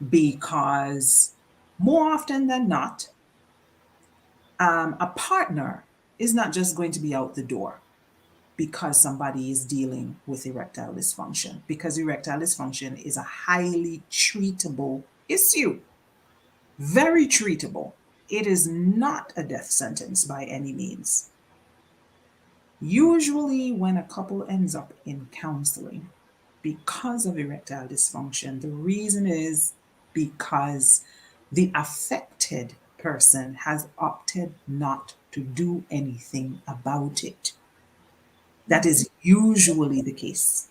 because more often than not, a partner is not just going to be out the door because somebody is dealing with erectile dysfunction, because erectile dysfunction is a highly treatable issue, very treatable. It is not a death sentence by any means. Usually, when a couple ends up in counseling because of erectile dysfunction, the reason is because the affected person has opted not to do anything about it. That is usually the case.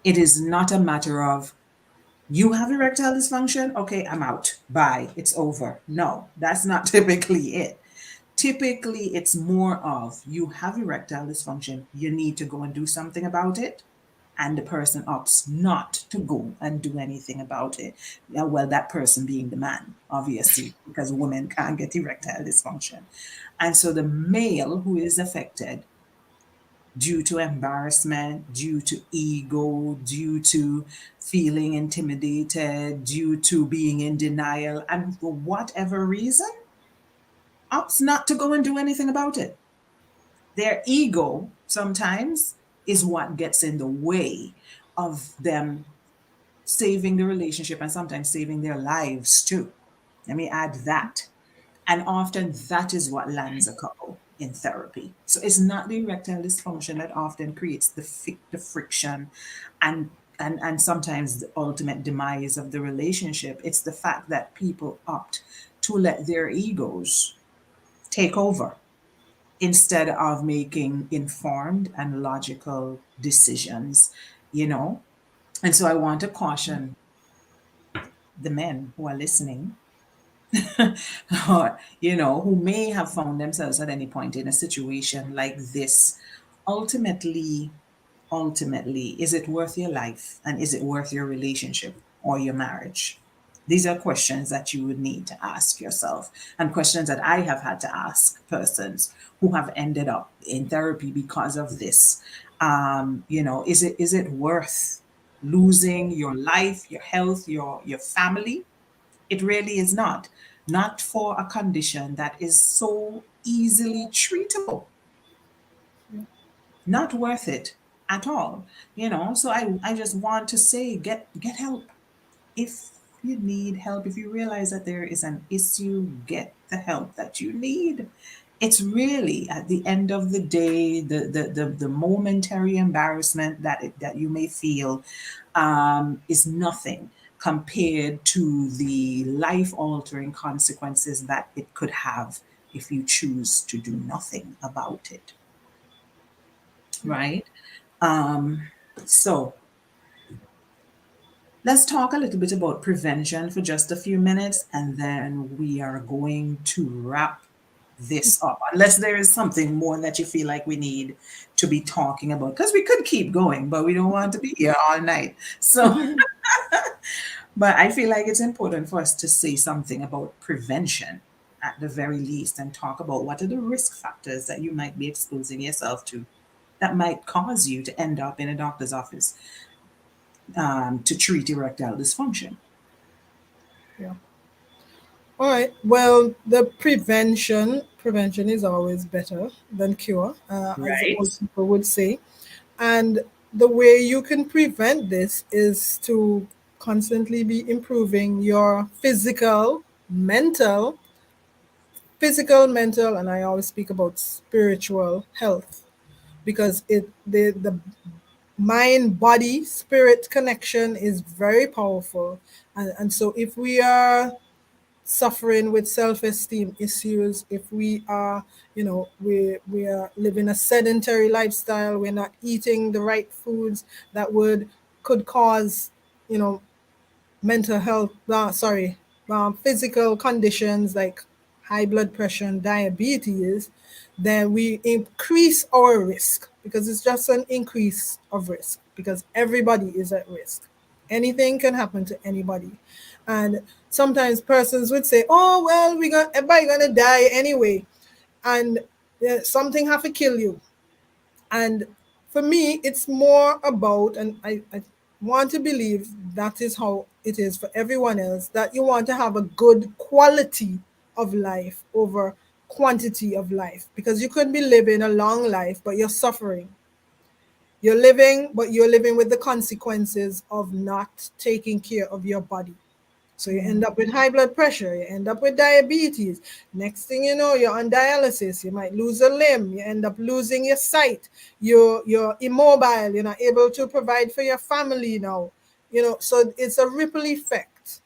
It is not a matter of, you have erectile dysfunction, okay, I'm out, bye, it's over. No, that's not typically it. Typically, it's more of, you have erectile dysfunction, you need to go and do something about it. And the person opts not to go and do anything about it. Yeah, well, that person being the man, obviously, because women can't get erectile dysfunction. And so the male who is affected due to embarrassment, due to ego, due to feeling intimidated, due to being in denial, and for whatever reason, opts not to go and do anything about it. Their ego sometimes is what gets in the way of them saving the relationship and sometimes saving their lives too. Let me add that. And often that is what lands a couple in therapy. So it's not the erectile dysfunction that often creates the friction and and sometimes the ultimate demise of the relationship. It's the fact that people opt to let their egos take over instead of making informed and logical decisions, you know? And so I want to caution the men who are listening, or, who may have found themselves at any point in a situation like this. Ultimately, ultimately, is it worth your life and is it worth your relationship or your marriage? These are questions that you would need to ask yourself, and questions that I have had to ask persons who have ended up in therapy because of this. Is it worth losing your life, your health, your family? It really is not. Not for a condition that is so easily treatable. Not worth it at all. So I just want to say, get help. If you need help, if you realize that there is an issue, get the help that you need. It's really, at the end of the day, the momentary embarrassment that you may feel is nothing compared to the life altering consequences that it could have if you choose to do nothing about it, right? So let's talk a little bit about prevention for just a few minutes, and then we are going to wrap this up, unless there is something more that you feel like we need to be talking about. Because we could keep going, but we don't want to be here all night. So, but I feel like it's important for us to say something about prevention at the very least and talk about what are the risk factors that you might be exposing yourself to that might cause you to end up in a doctor's office to treat erectile dysfunction. Yeah. All right. Well, the prevention is always better than cure, as Right? old people would say. And the way you can prevent this is to constantly be improving your mental, and I always speak about spiritual health, because the mind body spirit connection is very powerful. And so if we are suffering with self-esteem issues, if we are, we are living a sedentary lifestyle, we're not eating the right foods that would could cause, you know mental health, physical conditions like high blood pressure and diabetes, then we increase our risk, because it's just an increase of risk, because everybody is at risk. Anything can happen to anybody. And sometimes persons would say, oh, well, everybody gonna die anyway. And something have to kill you. And for me, it's more about, and I want to believe that is how it is for everyone else, that you want to have a good quality of life over quantity of life. Because you could be living a long life, but you're suffering. You're living, but you're living with the consequences of not taking care of your body. So you end up with high blood pressure, you end up with diabetes. Next thing you know, you're on dialysis, you might lose a limb, you end up losing your sight, you're immobile, you're not able to provide for your family now. So it's a ripple effect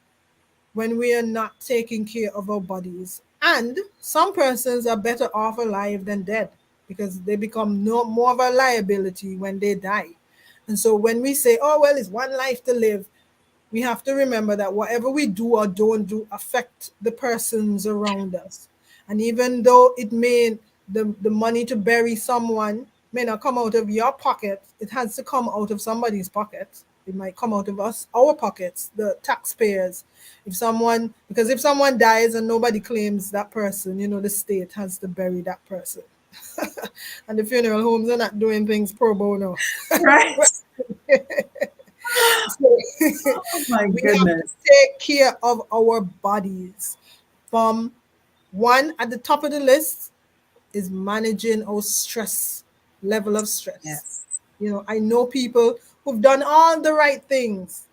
when we are not taking care of our bodies. And some persons are better off alive than dead, because they become no more of a liability when they die. And so when we say, oh, well, it's one life to live, we have to remember that whatever we do or don't do affect the persons around us. And even though the money to bury someone may not come out of your pocket, it has to come out of somebody's pocket. It might come out of our pockets, the taxpayers. Because if someone dies and nobody claims that person, the state has to bury that person. And the funeral homes are not doing things pro bono. Right. So Oh my we have to goodness. take care of our bodies. From one at the top of the list is managing our stress, level of stress. Yes. I know people who've done all the right things.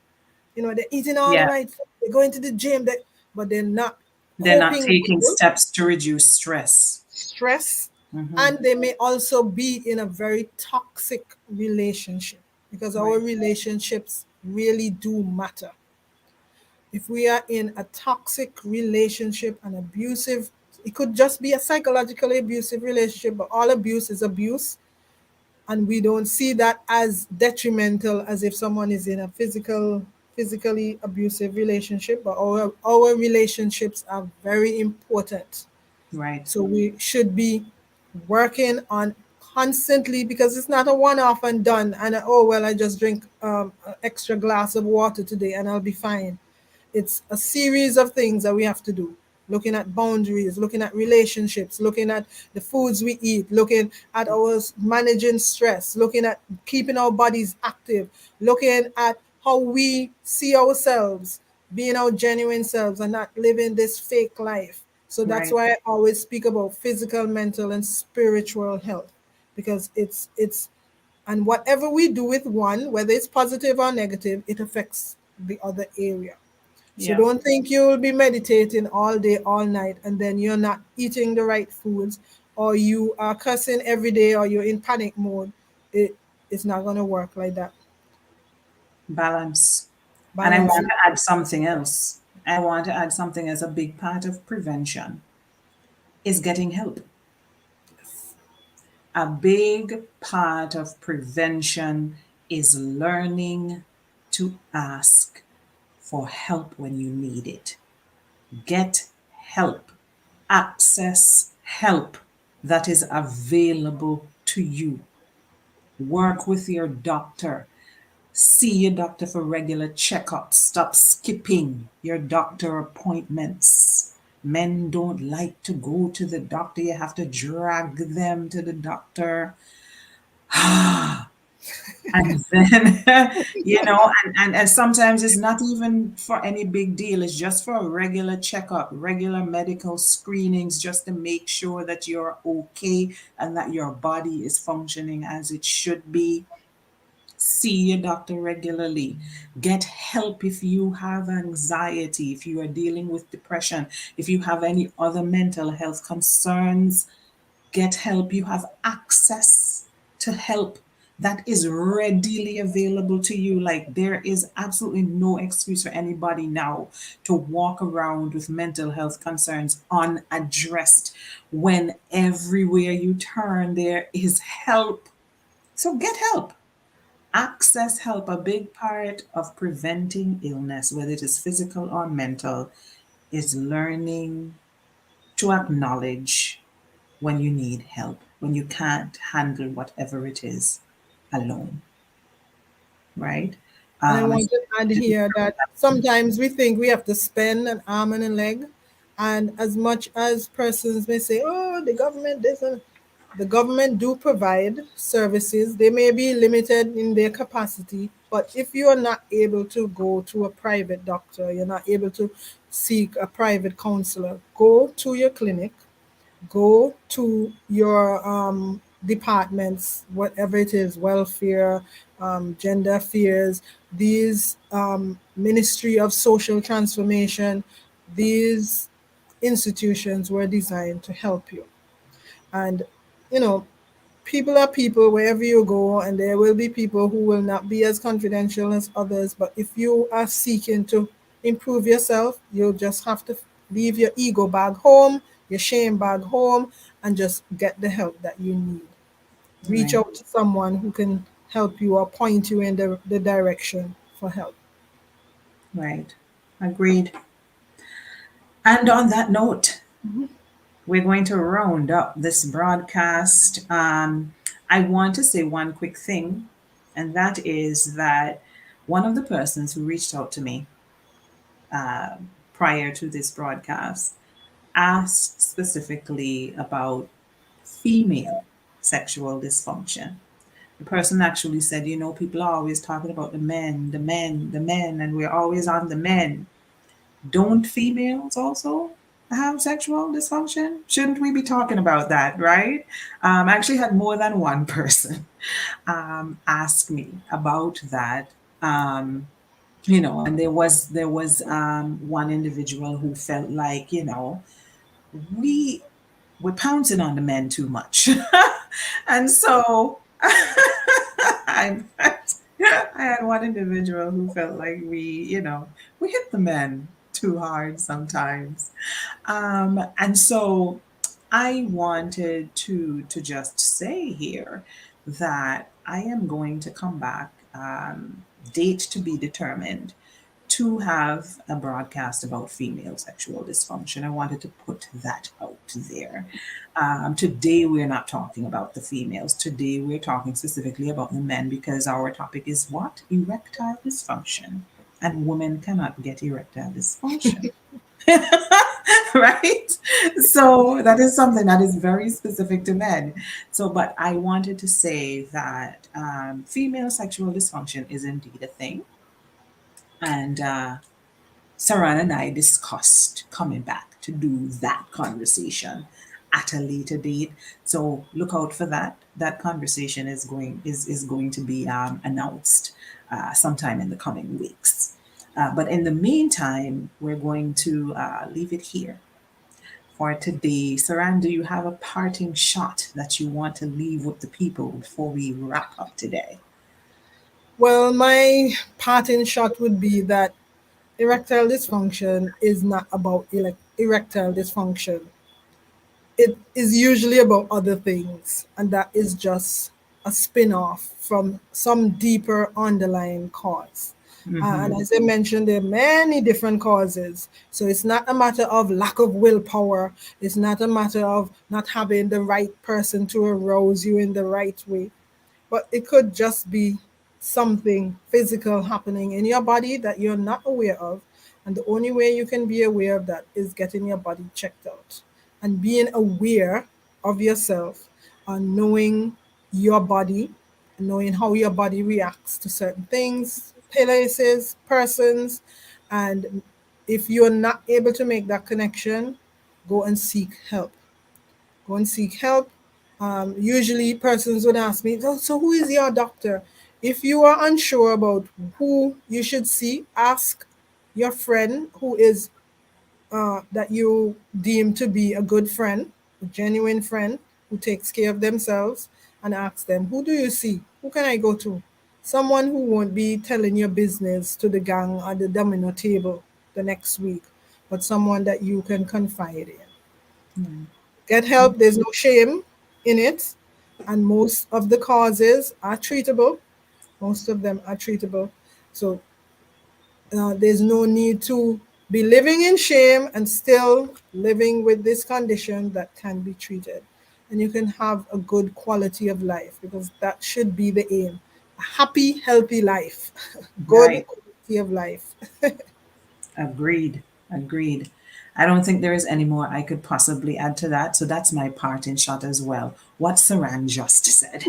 They're eating all the Yeah. right food, they're going to the gym, but they're not They're not coping taking well steps to reduce stress. stress, Hmm. and they may also be in a very toxic relationship, because our Right. relationships really do matter. If we are in a toxic relationship, an abusive, it could just be a psychologically abusive relationship, but all abuse is abuse, and we don't see that as detrimental as if someone is in a physically abusive relationship. But our relationships are very important. Right. So we should be working on constantly, because it's not a one-off and done, and oh, well, I just drink an extra glass of water today and I'll be fine. It's a series of things that we have to do. Looking at boundaries, looking at relationships, looking at the foods we eat, looking at our managing stress, looking at keeping our bodies active, looking at how we see ourselves, being our genuine selves and not living this fake life. So that's Right. why I always speak about physical, mental, and spiritual health, because it's and whatever we do with one, whether it's positive or negative, it affects the other area. So Yeah. don't think you'll be meditating all day, all night, and then you're not eating the right foods, or you are cussing every day, or you're in panic mode. It, it's not going to work like that. Balance. And I Balance want is to add something else. I want to add something as a big part of prevention is getting help. A big part of prevention is learning to ask for help when you need it. Get help. Access help that is available to you. Work with your doctor. See your doctor for regular checkups. Stop skipping your doctor appointments. Men don't like to go to the doctor. You have to drag them to the doctor. And then, and sometimes it's not even for any big deal. It's just for a regular checkup, regular medical screenings, just to make sure that you're okay and that your body is functioning as it should be. See your doctor regularly. Get help if you have anxiety, if you are dealing with depression, if you have any other mental health concerns. Get help. You have access to help that is readily available to you. Like, there is absolutely no excuse for anybody now to walk around with mental health concerns unaddressed when everywhere you turn there is help. So get help. Access help. A big part of preventing illness, whether it is physical or mental, is learning to acknowledge when you need help, when you can't handle whatever it is alone, right? And I And want so to add here that sometimes we think we have to spend an arm and a leg. And as much as persons may say, oh, the government doesn't, the government do provide services. They may be limited in their capacity, but if you are not able to go to a private doctor, you're not able to seek a private counselor, go to your clinic, go to your departments, whatever it is, welfare, gender affairs, these Ministry of Social Transformation, these institutions were designed to help you. And, you know, people are people wherever you go, and there will be people who will not be as confidential as others. But if you are seeking to improve yourself, you'll just have to leave your ego bag home, your shame bag home, and just get the help that you need. Reach right, out to someone who can help you or point you in the direction for help. right, agreed. And on that note, we're going to round up this broadcast. I want to say one quick thing, and that is that one of the persons who reached out to me prior to this broadcast asked specifically about female sexual dysfunction. The person actually said, people are always talking about the men, the men, the men, and we're always on the men. Don't females also have sexual dysfunction? Shouldn't we be talking about that, right? I actually had more than one person ask me about that. And there was one individual who felt like, we we're pouncing on the men too much. And so I, I had one individual who felt like we hit the men too hard sometimes. And so I wanted to just say here that I am going to come back, date to be determined, to have a broadcast about female sexual dysfunction. I wanted to put that out there. Today, we're not talking about the females. Today, we're talking specifically about the men because our topic is what? Erectile dysfunction. And women cannot get erectile dysfunction. Right? So that is something that is very specific to men. So, but I wanted to say that female sexual dysfunction is indeed a thing. And Saran and I discussed coming back to do that conversation at a later date. So look out for that. That conversation is going to be announced sometime in the coming weeks. But in the meantime, we're going to leave it here for today. Saran, do you have a parting shot that you want to leave with the people before we wrap up today? Well, my parting shot would be that erectile dysfunction is not about erectile dysfunction. It is usually about other things, and that is just a spin off from some deeper underlying cause. And Mm-hmm. as I mentioned, there are many different causes. So it's not a matter of lack of willpower. It's not a matter of not having the right person to arouse you in the right way, but it could just be something physical happening in your body that you're not aware of. And the only way you can be aware of that is getting your body checked out and being aware of yourself and knowing your body, knowing how your body reacts to certain things, places, persons. And if you're not able to make that connection, go and seek help. Go and seek help. Usually, persons would ask me, so who is your doctor? If you are unsure about who you should see, ask your friend who is that you deem to be a good friend, a genuine friend who takes care of themselves, and ask them, who do you see? Who can I go to? Someone who won't be telling your business to the gang at the domino table the next week, but someone that you can confide in. Yeah. Get help, there's no shame in it, and most of the causes are treatable. Most of them are treatable. So there's no need to be living in shame and still living with this condition that can be treated. And you can have a good quality of life because that should be the aim. A happy, healthy life, good Right. quality of life. Agreed. Agreed. I don't think there is any more I could possibly add to that. So that's my part in short as well. What Saran just said.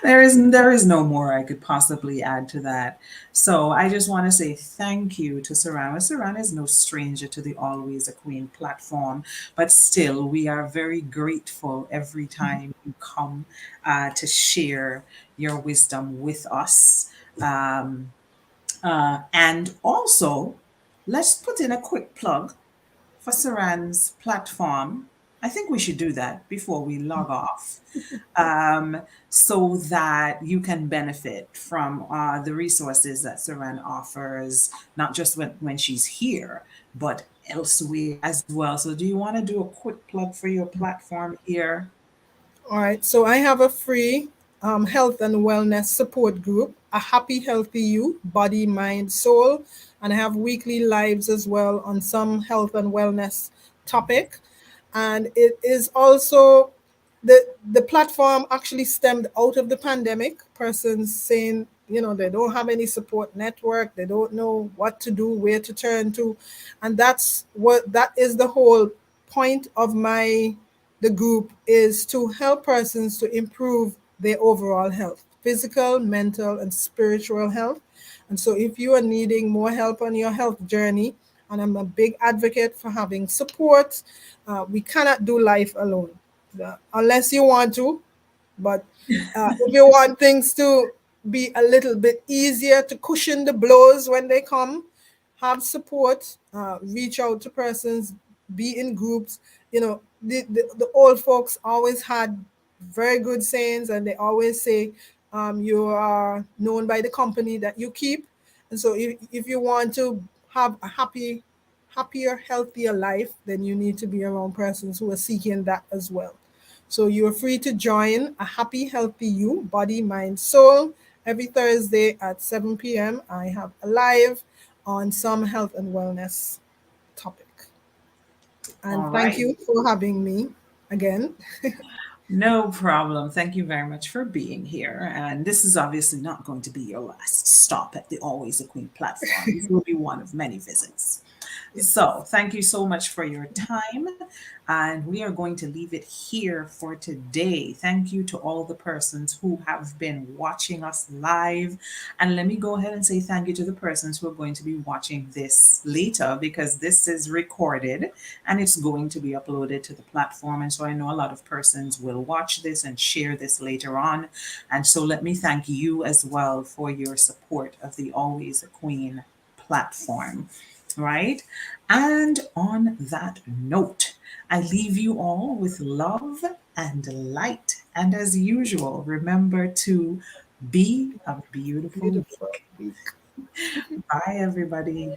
There is no more I could possibly add to that. So I just want to say thank you to Saran. Well, Saran is no stranger to the Always a Queen platform, but still we are very grateful every time you come to share your wisdom with us. Um, and also, let's put in a quick plug for Saran's platform. I think we should do that before we log off, so that you can benefit from the resources that Saran offers, not just when she's here, but elsewhere as well. So, do you want to do a quick plug for your platform here? All right, so I have a free health and wellness support group, A Happy Healthy You, Body, Mind, Soul. And I have weekly lives as well on some health and wellness topic. And it is also the platform actually stemmed out of the pandemic. Persons saying, they don't have any support network, they don't know what to do, where to turn to. And that is the whole point of the group is to help persons to improve their overall health, physical, mental, and spiritual health. And so, if you are needing more help on your health journey, and I'm a big advocate for having support, we cannot do life alone unless you want to. But if you want things to be a little bit easier to cushion the blows when they come, have support, reach out to persons, be in groups. The old folks always had very good sayings, and they always say, you are known by the company that you keep. And so if you want to have a happier, healthier life, then you need to be around persons who are seeking that as well. So you're free to join A Happy Healthy You, Body, Mind, Soul. Every Thursday at 7 p.m., I have a live on some health and wellness topic. And All thank right. you for having me again. No problem. Thank you very much for being here. And this is obviously not going to be your last stop at the Always a Queen platform. This will be one of many visits. So, thank you so much for your time. And we are going to leave it here for today. Thank you to all the persons who have been watching us live. And let me go ahead and say thank you to the persons who are going to be watching this later, because this is recorded and it's going to be uploaded to the platform. And so I know a lot of persons will watch this and share this later on. And so let me thank you as well for your support of the Always a Queen platform. Right? And on that note, I leave you all with love and light. And as usual, remember to be a beautiful Beautiful week. week. Bye, everybody.